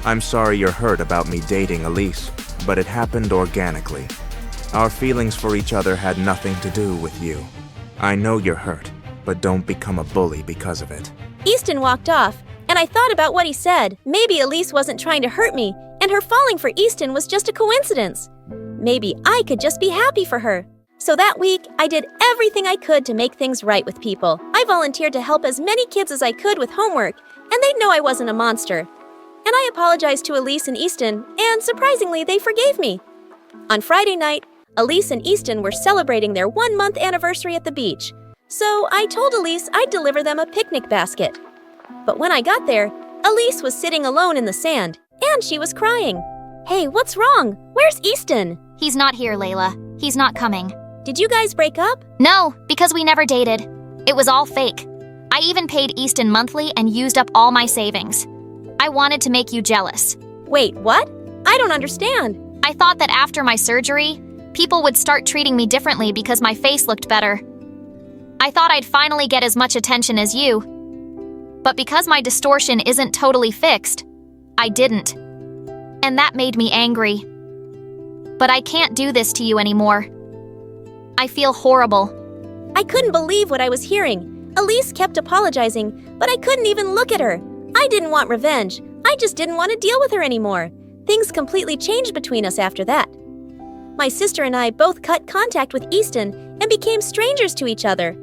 I'm sorry you're hurt about me dating Elise, but it happened organically. Our feelings for each other had nothing to do with you. I know you're hurt, but don't become a bully because of it. Easton walked off, and I thought about what he said. Maybe Elise wasn't trying to hurt me, and her falling for Easton was just a coincidence. Maybe I could just be happy for her. So that week, I did everything I could to make things right with people. I volunteered to help as many kids as I could with homework, and they'd know I wasn't a monster. And I apologized to Elise and Easton, and surprisingly, they forgave me. On Friday night, Elise and Easton were celebrating their 1-month anniversary at the beach. So I told Elise I'd deliver them a picnic basket. But when I got there, Elise was sitting alone in the sand, and she was crying. Hey, what's wrong? Where's Easton? He's not here, Layla. He's not coming. Did you guys break up? No, because we never dated. It was all fake. I even paid Easton monthly and used up all my savings. I wanted to make you jealous. Wait, what? I don't understand. I thought that after my surgery, people would start treating me differently because my face looked better. I thought I'd finally get as much attention as you. But because my distortion isn't totally fixed, I didn't. And that made me angry. But I can't do this to you anymore. I feel horrible. I couldn't believe what I was hearing. Elise kept apologizing, but I couldn't even look at her. I didn't want revenge. I just didn't want to deal with her anymore. Things completely changed between us after that. My sister and I both cut contact with Easton and became strangers to each other.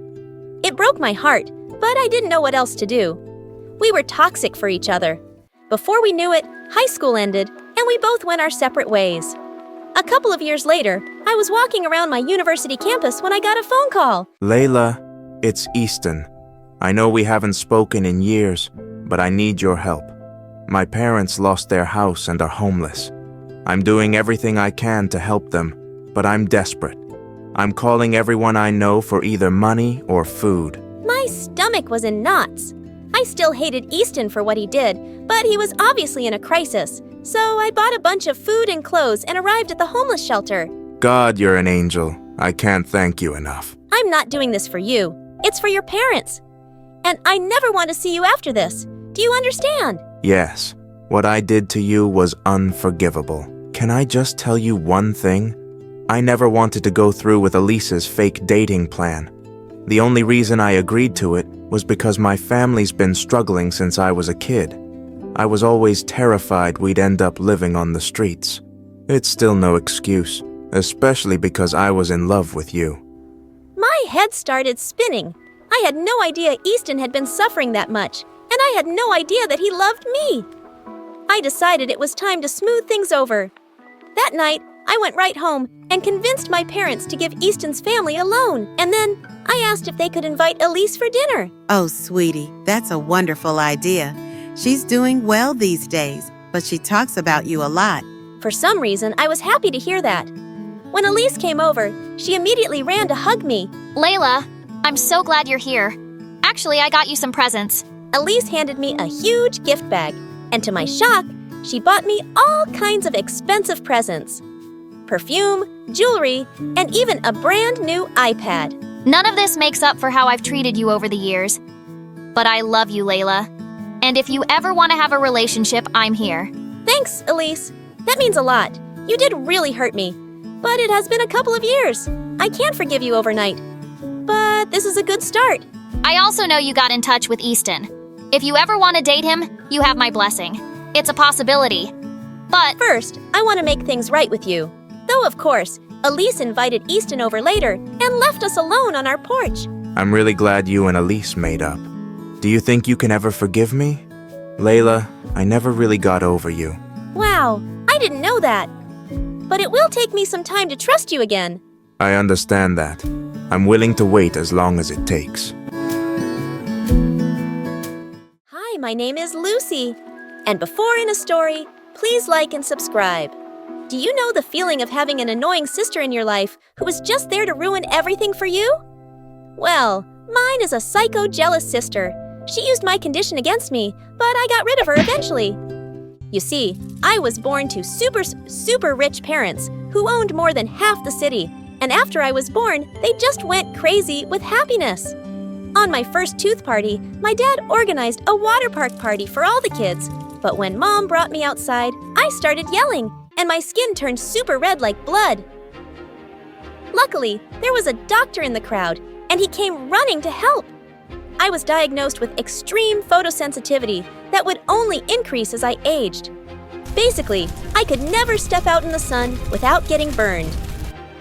It broke my heart, but I didn't know what else to do. We were toxic for each other. Before we knew it, high school ended, and we both went our separate ways. A couple of years later, I was walking around my university campus when I got a phone call. Layla, it's Easton. I know we haven't spoken in years, but I need your help. My parents lost their house and are homeless. I'm doing everything I can to help them, but I'm desperate. I'm calling everyone I know for either money or food. My stomach was in knots. I still hated Easton for what he did, but he was obviously in a crisis. So I bought a bunch of food and clothes and arrived at the homeless shelter. God, you're an angel. I can't thank you enough. I'm not doing this for you. It's for your parents. And I never want to see you after this. Do you understand? Yes, what I did to you was unforgivable. Can I just tell you one thing? I never wanted to go through with Elise's fake dating plan. The only reason I agreed to it was because my family's been struggling since I was a kid. I was always terrified we'd end up living on the streets. It's still no excuse, especially because I was in love with you. My head started spinning. I had no idea Easton had been suffering that much, and I had no idea that he loved me. I decided it was time to smooth things over. That night, I went right home and convinced my parents to give Easton's family a loan. And then I asked if they could invite Elise for dinner. Oh, sweetie, that's a wonderful idea. She's doing well these days, but she talks about you a lot. For some reason, I was happy to hear that. When Elise came over, she immediately ran to hug me. Layla, I'm so glad you're here. Actually, I got you some presents. Elise handed me a huge gift bag, and to my shock, she bought me all kinds of expensive presents. Perfume, jewelry, and even a brand new iPad. None of this makes up for how I've treated you over the years. But I love you, Layla. And if you ever want to have a relationship, I'm here. Thanks, Elise. That means a lot. You did really hurt me. But it has been a couple of years. I can't forgive you overnight. But this is a good start. I also know you got in touch with Easton. If you ever want to date him, you have my blessing. It's a possibility. But first, I want to make things right with you. Though, of course, Elise invited Easton over later and left us alone on our porch. I'm really glad you and Elise made up. Do you think you can ever forgive me? Layla, I never really got over you. Wow, I didn't know that. But it will take me some time to trust you again. I understand that. I'm willing to wait as long as it takes. Hi, my name is Lucy. And before in a story, please like and subscribe. Do you know the feeling of having an annoying sister in your life who is just there to ruin everything for you? Well, mine is a psycho jealous sister. She used my condition against me, but I got rid of her eventually. You see, I was born to super rich parents who owned more than half the city, and after I was born, they just went crazy with happiness. On my first tooth party, my dad organized a water park party for all the kids, but when Mom brought me outside, I started yelling, and my skin turned super red like blood. Luckily, there was a doctor in the crowd, and he came running to help. I was diagnosed with extreme photosensitivity that would only increase as I aged. Basically, I could never step out in the sun without getting burned.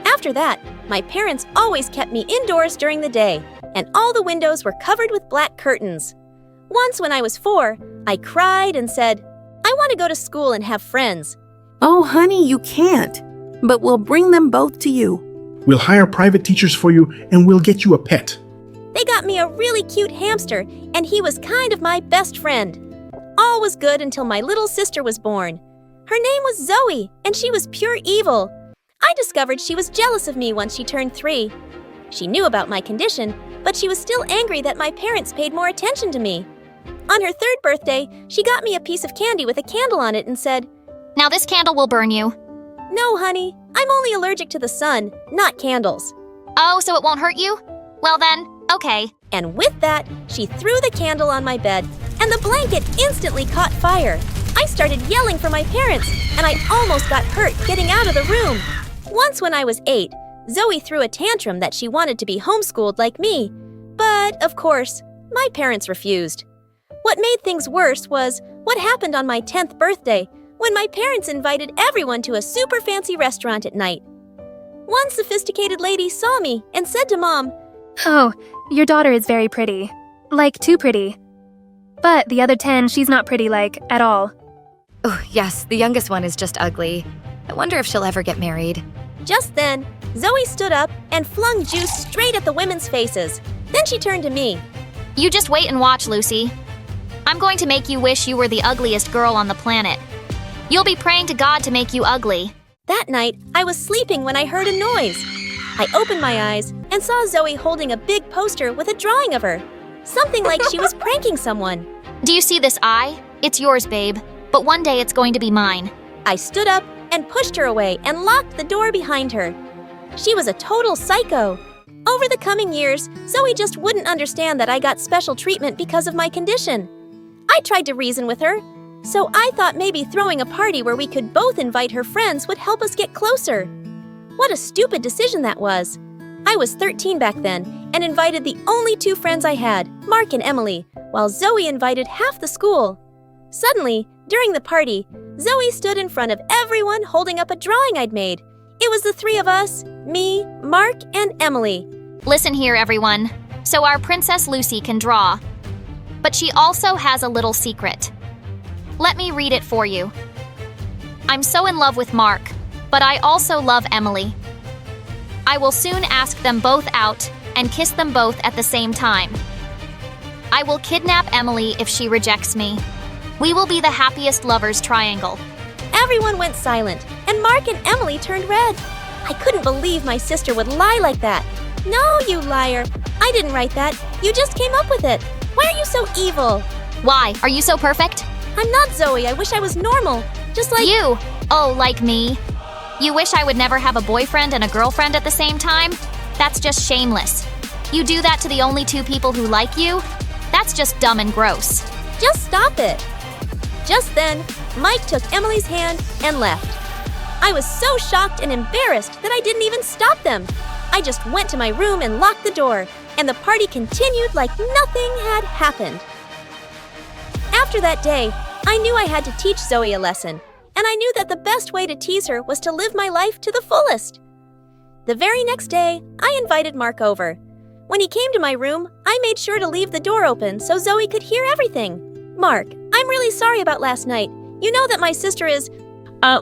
After that, my parents always kept me indoors during the day, and all the windows were covered with black curtains. Once when I was 4, I cried and said, "I want to go to school and have friends." Oh, honey, you can't. But we'll bring them both to you. We'll hire private teachers for you, and we'll get you a pet. They got me a really cute hamster, and he was kind of my best friend. All was good until my little sister was born. Her name was Zoe, and she was pure evil. I discovered she was jealous of me once she turned 3. She knew about my condition, but she was still angry that my parents paid more attention to me. On her 3rd birthday, she got me a piece of candy with a candle on it and said, "Now this candle will burn you." "No, honey, I'm only allergic to the sun, not candles." "Oh, so it won't hurt you? Well then, okay." And with that, she threw the candle on my bed, and the blanket instantly caught fire. I started yelling for my parents, and I almost got hurt getting out of the room. Once when I was 8, Zoe threw a tantrum that she wanted to be homeschooled like me. But, of course, my parents refused. What made things worse was what happened on my 10th birthday, when my parents invited everyone to a super fancy restaurant at night. One sophisticated lady saw me and said to Mom, "Oh, your daughter is very pretty. Like, too pretty. But the other 10, she's not pretty, like, at all." Oh, yes, the youngest one is just ugly. I wonder if she'll ever get married. Just then, Zoe stood up and flung juice straight at the women's faces. Then she turned to me. "You just wait and watch, Lucy. I'm going to make you wish you were the ugliest girl on the planet. You'll be praying to God to make you ugly." That night, I was sleeping when I heard a noise. I opened my eyes and saw Zoe holding a big poster with a drawing of her. Something like she was pranking someone. "Do you see this eye? It's yours, babe. But one day it's going to be mine." I stood up and pushed her away and locked the door behind her. She was a total psycho. Over the coming years, Zoe just wouldn't understand that I got special treatment because of my condition. I tried to reason with her, so I thought maybe throwing a party where we could both invite her friends would help us get closer. What a stupid decision that was. I was 13 back then and invited the only 2 friends I had, Mark and Emily, while Zoe invited half the school. Suddenly, during the party, Zoe stood in front of everyone holding up a drawing I'd made. It was the 3 of us, me, Mark, and Emily. Listen here, everyone. So our Princess Lucy can draw. But she also has a little secret. Let me read it for you. I'm so in love with Mark, but I also love Emily. I will soon ask them both out and kiss them both at the same time. I will kidnap Emily if she rejects me. We will be the happiest lovers triangle. Everyone went silent, and Mark and Emily turned red. I couldn't believe my sister would lie like that. No, you liar. I didn't write that. You just came up with it. Why are you so evil? Why? Are you so perfect? I'm not Zoe. I wish I was normal. Just like you. Oh, like me. You wish I would never have a boyfriend and a girlfriend at the same time? That's just shameless. You do that to the only two people who like you? That's just dumb and gross. Just stop it. Just then, Mike took Emily's hand and left. I was so shocked and embarrassed that I didn't even stop them. I just went to my room and locked the door, and the party continued like nothing had happened. After that day, I knew I had to teach Zoe a lesson, and I knew that the best way to tease her was to live my life to the fullest. The very next day, I invited Mark over. When he came to my room, I made sure to leave the door open so Zoe could hear everything. Mark, I'm really sorry about last night. You know that my sister is...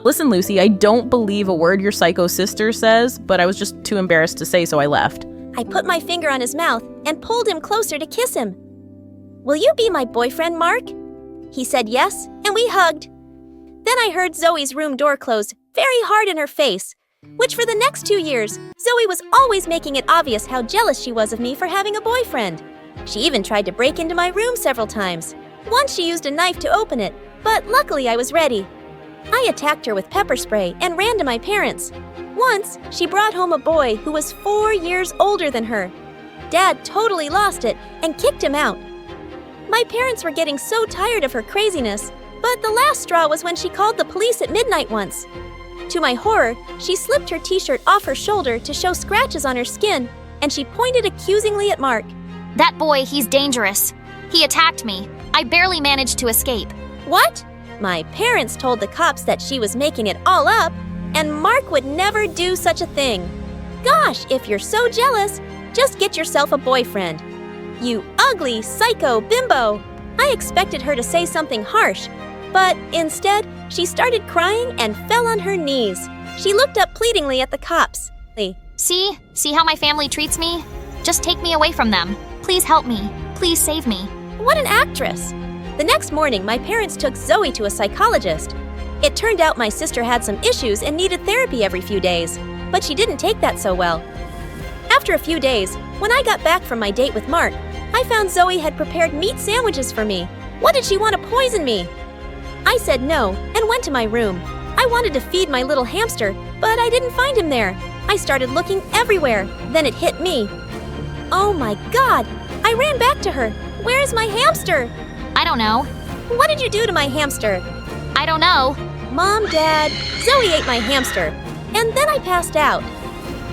Listen, Lucy, I don't believe a word your psycho sister says, but I was just too embarrassed to say, so I left. I put my finger on his mouth and pulled him closer to kiss him. Will you be my boyfriend, Mark? He said yes, and we hugged. Then I heard Zoe's room door close very hard in her face, which for the next 2 years, Zoe was always making it obvious how jealous she was of me for having a boyfriend. She even tried to break into my room several times. Once she used a knife to open it, but luckily I was ready. I attacked her with pepper spray and ran to my parents. Once, she brought home a boy who was 4 years older than her. Dad totally lost it and kicked him out. My parents were getting so tired of her craziness, but the last straw was when she called the police at midnight once. To my horror, she slipped her t-shirt off her shoulder to show scratches on her skin, and she pointed accusingly at Mark. That boy, he's dangerous. He attacked me. I barely managed to escape. What? My parents told the cops that she was making it all up, and Mark would never do such a thing. Gosh, if you're so jealous, just get yourself a boyfriend. You ugly, psycho bimbo! I expected her to say something harsh, but instead, she started crying and fell on her knees. She looked up pleadingly at the cops. See how my family treats me? Just take me away from them. Please help me. Please save me. What an actress! The next morning, my parents took Zoe to a psychologist. It turned out my sister had some issues and needed therapy every few days, but she didn't take that so well. After a few days, when I got back from my date with Mark, I found Zoe had prepared meat sandwiches for me. What did she want to poison me? I said no and went to my room. I wanted to feed my little hamster, but I didn't find him there. I started looking everywhere. Then it hit me. Oh my God! I ran back to her. Where is my hamster? I don't know. What did you do to my hamster? I don't know. Mom, Dad, Zoe ate my hamster. And then I passed out.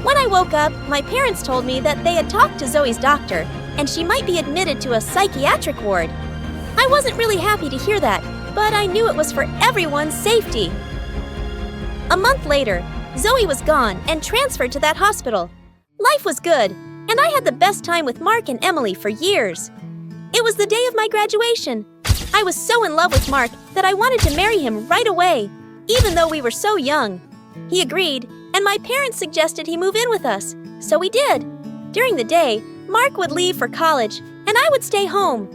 When I woke up, my parents told me that they had talked to Zoe's doctor and she might be admitted to a psychiatric ward. I wasn't really happy to hear that, but I knew it was for everyone's safety. A month later, Zoe was gone and transferred to that hospital. Life was good, and I had the best time with Mark and Emily for years. It was the day of my graduation. I was so in love with Mark that I wanted to marry him right away, even though we were so young. He agreed, and my parents suggested he move in with us, so we did. During the day, Mark would leave for college, and I would stay home.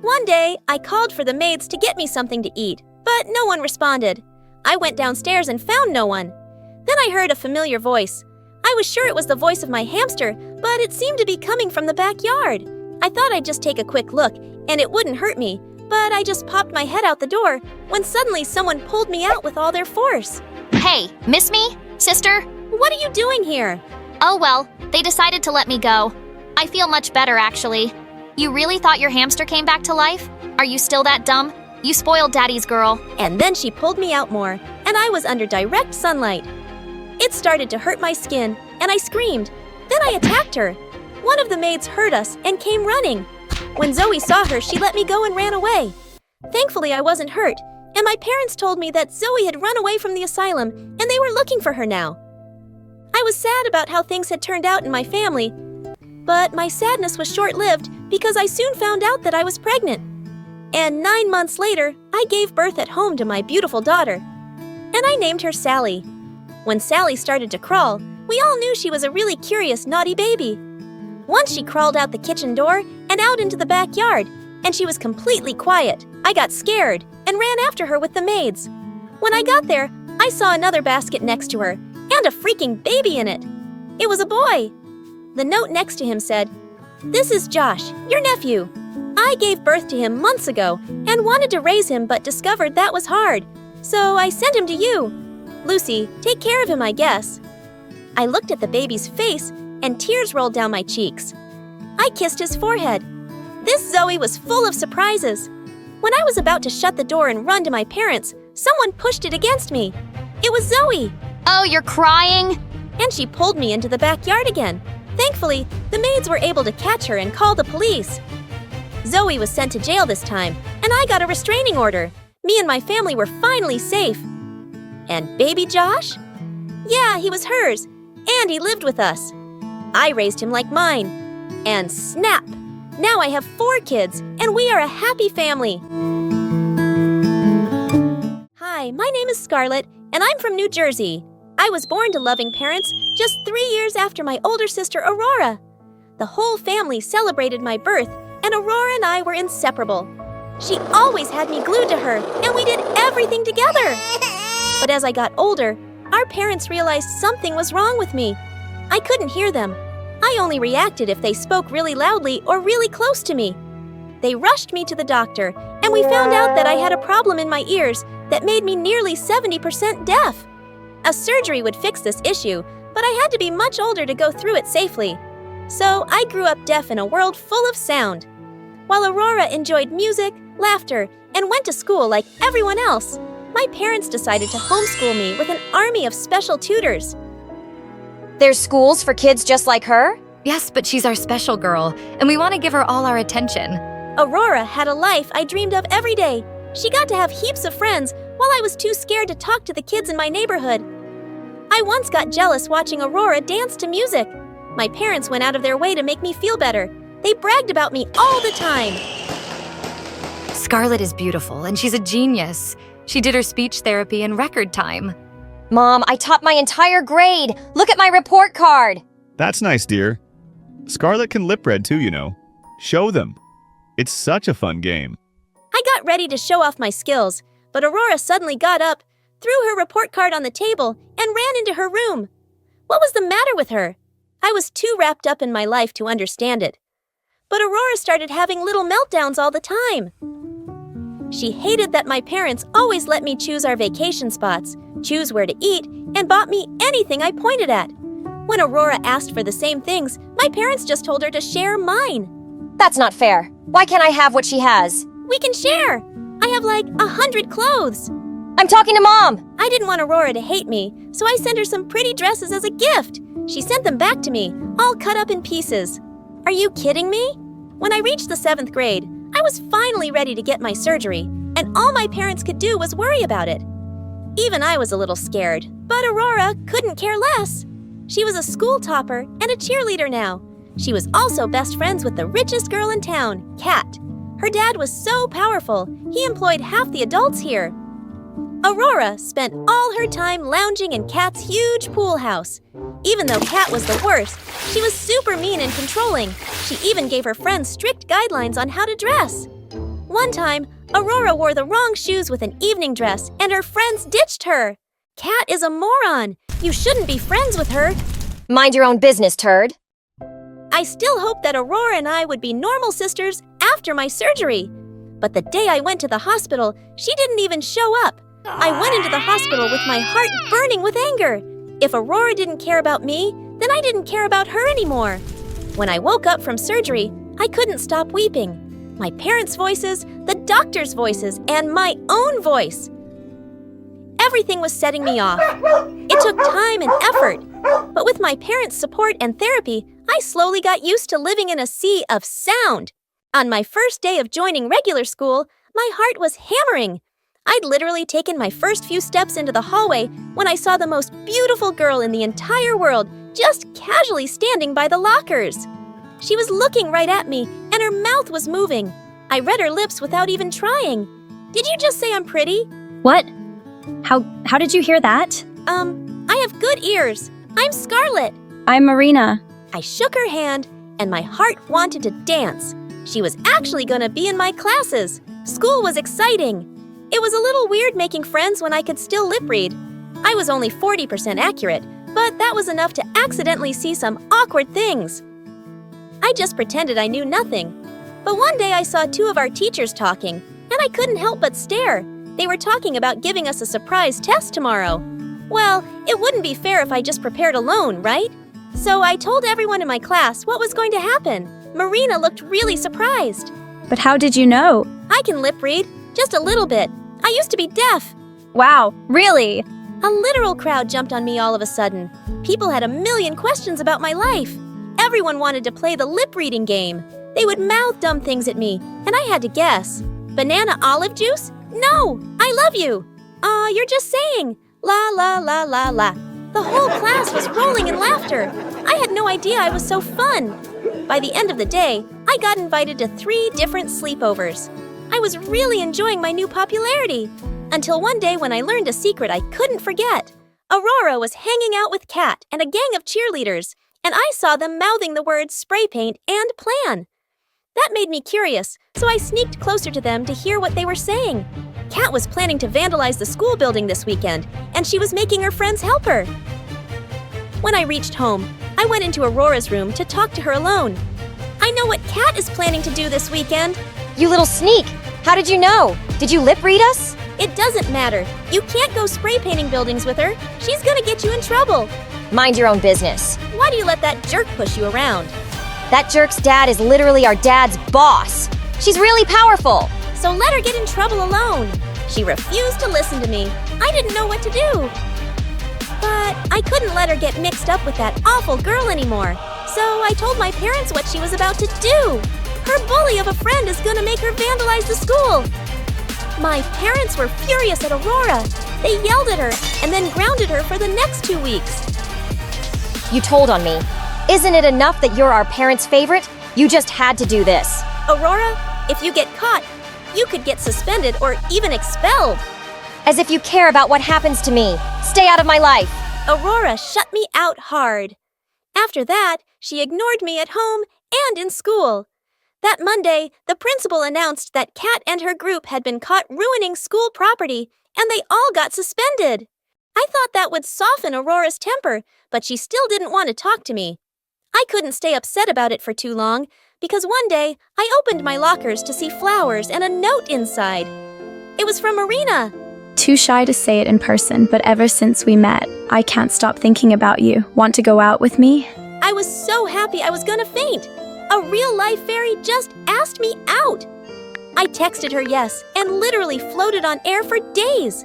One day, I called for the maids to get me something to eat, but no one responded. I went downstairs and found no one. Then I heard a familiar voice. I was sure it was the voice of my hamster, but it seemed to be coming from the backyard. I thought I'd just take a quick look, and it wouldn't hurt me, but I just popped my head out the door when suddenly someone pulled me out with all their force. Hey, miss me, sister? What are you doing here? Oh well, they decided to let me go. I feel much better, actually. You really thought your hamster came back to life? Are you still that dumb? You spoiled Daddy's girl. And then she pulled me out more, and I was under direct sunlight. It started to hurt my skin, and I screamed. Then I attacked her. One of the maids heard us and came running. When Zoe saw her, she let me go and ran away. Thankfully, I wasn't hurt, and my parents told me that Zoe had run away from the asylum, and they were looking for her now. I was sad about how things had turned out in my family, but my sadness was short-lived because I soon found out that I was pregnant. And 9 months later, I gave birth at home to my beautiful daughter. And I named her Sally. When Sally started to crawl, we all knew she was a really curious, naughty baby. Once she crawled out the kitchen door and out into the backyard, and she was completely quiet. I got scared and ran after her with the maids. When I got there, I saw another basket next to her and a freaking baby in it. It was a boy. The note next to him said, "This is Josh, your nephew. I gave birth to him months ago and wanted to raise him but discovered that was hard. So I sent him to you. Lucy, take care of him, I guess." I looked at the baby's face and tears rolled down my cheeks. I kissed his forehead. This Zoe was full of surprises. When I was about to shut the door and run to my parents, someone pushed it against me. It was Zoe. Oh, you're crying? And she pulled me into the backyard again. Thankfully, the maids were able to catch her and call the police. Zoe was sent to jail this time, and I got a restraining order. Me and my family were finally safe. And baby Josh? Yeah, he was hers, and he lived with us. I raised him like mine. And snap! Now I have 4 kids, and we are a happy family. Hi, my name is Scarlett, and I'm from New Jersey. I was born to loving parents just 3 years after my older sister Aurora. The whole family celebrated my birth, and Aurora and I were inseparable. She always had me glued to her, and we did everything together. But as I got older, our parents realized something was wrong with me. I couldn't hear them. I only reacted if they spoke really loudly or really close to me. They rushed me to the doctor, and we found out that I had a problem in my ears that made me nearly 70% deaf. A surgery would fix this issue, but I had to be much older to go through it safely. So I grew up deaf in a world full of sound. While Aurora enjoyed music, laughter, and went to school like everyone else, my parents decided to homeschool me with an army of special tutors. There's schools for kids just like her? Yes, but she's our special girl, and we want to give her all our attention. Aurora had a life I dreamed of every day. She got to have heaps of friends while I was too scared to talk to the kids in my neighborhood. I once got jealous watching Aurora dance to music. My parents went out of their way to make me feel better. They bragged about me all the time. Scarlett is beautiful, and she's a genius. She did her speech therapy in record time. Mom, I topped my entire grade. Look at my report card. That's nice, dear. Scarlett can lip read too, you know. Show them. It's such a fun game. I got ready to show off my skills, but Aurora suddenly got up, threw her report card on the table, and ran into her room. What was the matter with her? I was too wrapped up in my life to understand it. But Aurora started having little meltdowns all the time. She hated that my parents always let me choose our vacation spots, choose where to eat, and bought me anything I pointed at. When Aurora asked for the same things, my parents just told her to share mine. That's not fair. Why can't I have what she has? We can share. I have like 100 clothes. I'm talking to Mom. I didn't want Aurora to hate me, so I sent her some pretty dresses as a gift. She sent them back to me, all cut up in pieces. Are you kidding me? When I reached the 7th grade, I was finally ready to get my surgery, and all my parents could do was worry about it. Even I was a little scared, but Aurora couldn't care less. She was a school topper and a cheerleader now. She was also best friends with the richest girl in town, Kat. Her dad was so powerful, he employed half the adults here. Aurora spent all her time lounging in Kat's huge pool house. Even though Kat was the worst, she was super mean and controlling. She even gave her friends strict guidelines on how to dress. One time, Aurora wore the wrong shoes with an evening dress, and her friends ditched her. Kat is a moron. You shouldn't be friends with her. Mind your own business, turd. I still hoped that Aurora and I would be normal sisters after my surgery. But the day I went to the hospital, she didn't even show up. I went into the hospital with my heart burning with anger. If Aurora didn't care about me, then I didn't care about her anymore. When I woke up from surgery, I couldn't stop weeping. My parents' voices, the doctor's voices, and my own voice. Everything was setting me off. It took time and effort. But with my parents' support and therapy, I slowly got used to living in a sea of sound. On my first day of joining regular school, my heart was hammering. I'd literally taken my first few steps into the hallway when I saw the most beautiful girl in the entire world just casually standing by the lockers. She was looking right at me, and her mouth was moving. I read her lips without even trying. Did you just say I'm pretty? What? How did you hear that? I have good ears. I'm Scarlett. I'm Marina. I shook her hand, and my heart wanted to dance. She was actually gonna be in my classes. School was exciting. It was a little weird making friends when I could still lip read. I was only 40% accurate, but that was enough to accidentally see some awkward things. I just pretended I knew nothing. But one day I saw two of our teachers talking, and I couldn't help but stare. They were talking about giving us a surprise test tomorrow. Well, it wouldn't be fair if I just prepared alone, right? So I told everyone in my class what was going to happen. Marina looked really surprised. But how did you know? I can lip read, just a little bit. I used to be deaf. Wow, really? A literal crowd jumped on me all of a sudden. People had a million questions about my life. Everyone wanted to play the lip reading game. They would mouth dumb things at me, and I had to guess. Banana olive juice? No, I love you. Aw, you're just saying. La la la la la. The whole class was rolling in laughter. I had no idea I was so fun. By the end of the day, I got invited to 3 different sleepovers. I was really enjoying my new popularity. Until one day when I learned a secret I couldn't forget. Aurora was hanging out with Kat and a gang of cheerleaders, and I saw them mouthing the words spray paint and plan. That made me curious, so I sneaked closer to them to hear what they were saying. Kat was planning to vandalize the school building this weekend, and she was making her friends help her. When I reached home, I went into Aurora's room to talk to her alone. I know what Kat is planning to do this weekend. You little sneak! How did you know? Did you lip read us? It doesn't matter. You can't go spray painting buildings with her. She's gonna get you in trouble. Mind your own business. Why do you let that jerk push you around? That jerk's dad is literally our dad's boss. She's really powerful. So let her get in trouble alone. She refused to listen to me. I didn't know what to do. But I couldn't let her get mixed up with that awful girl anymore. So I told my parents what she was about to do. Her bully of a friend is gonna make her vandalize the school. My parents were furious at Aurora. They yelled at her and then grounded her for the next 2 weeks. You told on me. Isn't it enough that you're our parents' favorite? You just had to do this. Aurora, if you get caught, you could get suspended or even expelled. As if you care about what happens to me. Stay out of my life. Aurora shut me out hard. After that, she ignored me at home and in school. That Monday, the principal announced that Kat and her group had been caught ruining school property, and they all got suspended. I thought that would soften Aurora's temper, but she still didn't want to talk to me. I couldn't stay upset about it for too long, because one day I opened my lockers to see flowers and a note inside. It was from Marina. Too shy to say it in person, but ever since we met, I can't stop thinking about you. Want to go out with me? I was so happy I was gonna faint. A real-life fairy just asked me out. I texted her yes and literally floated on air for days.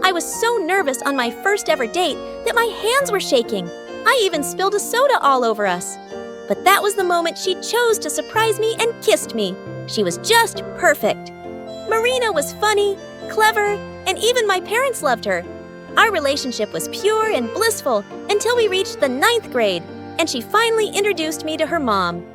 I was so nervous on my first ever date that my hands were shaking. I even spilled a soda all over us. But that was the moment she chose to surprise me and kissed me. She was just perfect. Marina was funny, clever, and even my parents loved her. Our relationship was pure and blissful until we reached the 9th grade, and she finally introduced me to her mom.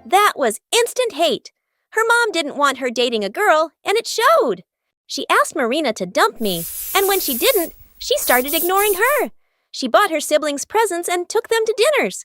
That was instant hate. Her mom didn't want her dating a girl, and it showed. She asked Marina to dump me, and when she didn't, she started ignoring her. She bought her siblings presents and took them to dinners.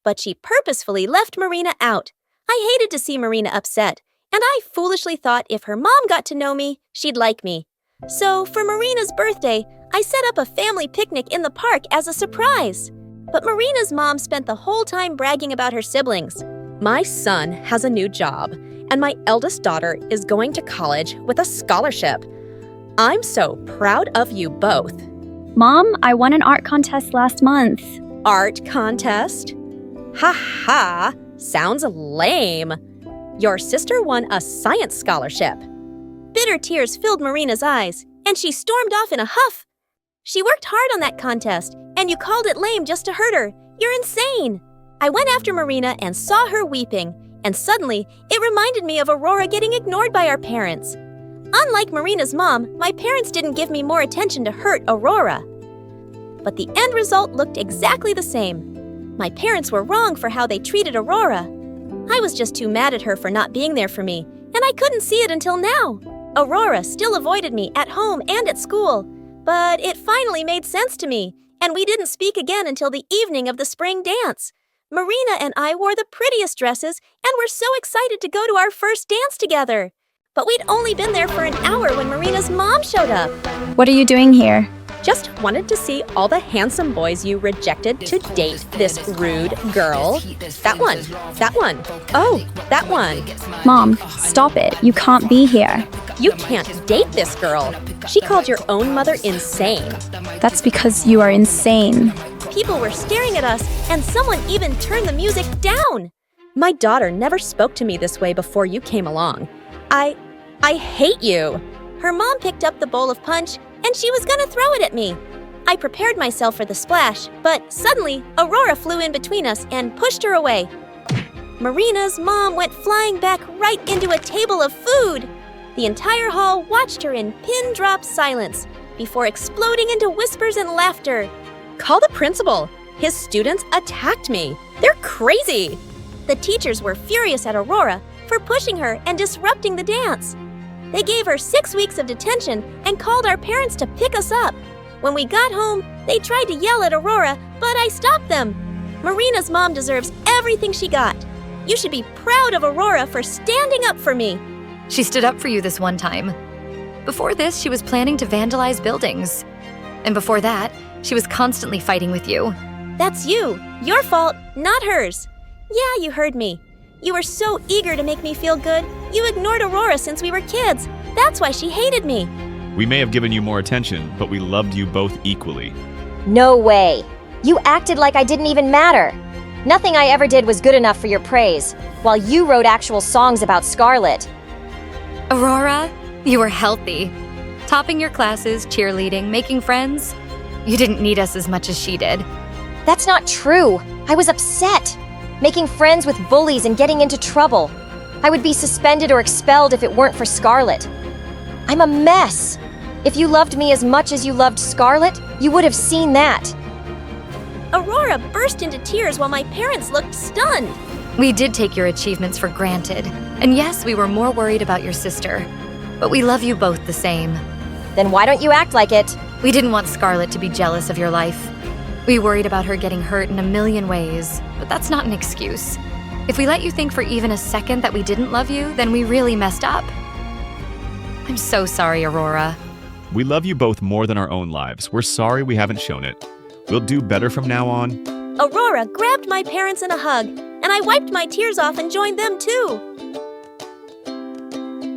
But she purposefully left Marina out. I hated to see Marina upset, and I foolishly thought if her mom got to know me, she'd like me. So for Marina's birthday, I set up a family picnic in the park as a surprise. But Marina's mom spent the whole time bragging about her siblings. My son has a new job, and my eldest daughter is going to college with a scholarship. I'm so proud of you both. Mom, I won an art contest last month. Art contest? Ha ha, sounds lame. Your sister won a science scholarship. Bitter tears filled Marina's eyes, and she stormed off in a huff. She worked hard on that contest, and you called it lame just to hurt her. You're insane. I went after Marina and saw her weeping, and suddenly it reminded me of Aurora getting ignored by our parents. Unlike Marina's mom, my parents didn't give me more attention to hurt Aurora. But the end result looked exactly the same. My parents were wrong for how they treated Aurora. I was just too mad at her for not being there for me, and I couldn't see it until now. Aurora still avoided me at home and at school, but it finally made sense to me, and we didn't speak again until the evening of the spring dance. Marina and I wore the prettiest dresses and were so excited to go to our first dance together. But we'd only been there for an hour when Marina's mom showed up. What are you doing here? Just wanted to see all the handsome boys you rejected to date this rude girl. That one. Oh, that one. Mom, stop it. You can't be here. You can't date this girl. She called your own mother insane. That's because you are insane. People were staring at us, and someone even turned the music down. My daughter never spoke to me this way before you came along. I hate you. Her mom picked up the bowl of punch, and she was gonna throw it at me. I prepared myself for the splash, but suddenly, Aurora flew in between us and pushed her away. Marina's mom went flying back right into a table of food. The entire hall watched her in pin-drop silence before exploding into whispers and laughter. Call the principal. His students attacked me. They're crazy. The teachers were furious at Aurora for pushing her and disrupting the dance. They gave her 6 weeks of detention and called our parents to pick us up. When we got home, they tried to yell at Aurora, but I stopped them. Marina's mom deserves everything she got. You should be proud of Aurora for standing up for me. She stood up for you this one time. Before this, she was planning to vandalize buildings. And before that, she was constantly fighting with you. That's you. Your fault, not hers. Yeah, you heard me. You were so eager to make me feel good, you ignored Aurora since we were kids. That's why she hated me. We may have given you more attention, but we loved you both equally. No way. You acted like I didn't even matter. Nothing I ever did was good enough for your praise, while you wrote actual songs about Scarlet. Aurora, you were healthy. Topping your classes, cheerleading, making friends. You didn't need us as much as she did. That's not true. I was upset. Making friends with bullies and getting into trouble. I would be suspended or expelled if it weren't for Scarlet. I'm a mess. If you loved me as much as you loved Scarlet, you would have seen that. Aurora burst into tears while my parents looked stunned. We did take your achievements for granted. And yes, we were more worried about your sister. But we love you both the same. Then why don't you act like it? We didn't want Scarlet to be jealous of your life. We worried about her getting hurt in a million ways, but that's not an excuse. If we let you think for even a second that we didn't love you, then we really messed up. I'm so sorry, Aurora. We love you both more than our own lives. We're sorry we haven't shown it. We'll do better from now on. Aurora grabbed my parents in a hug, and I wiped my tears off and joined them too.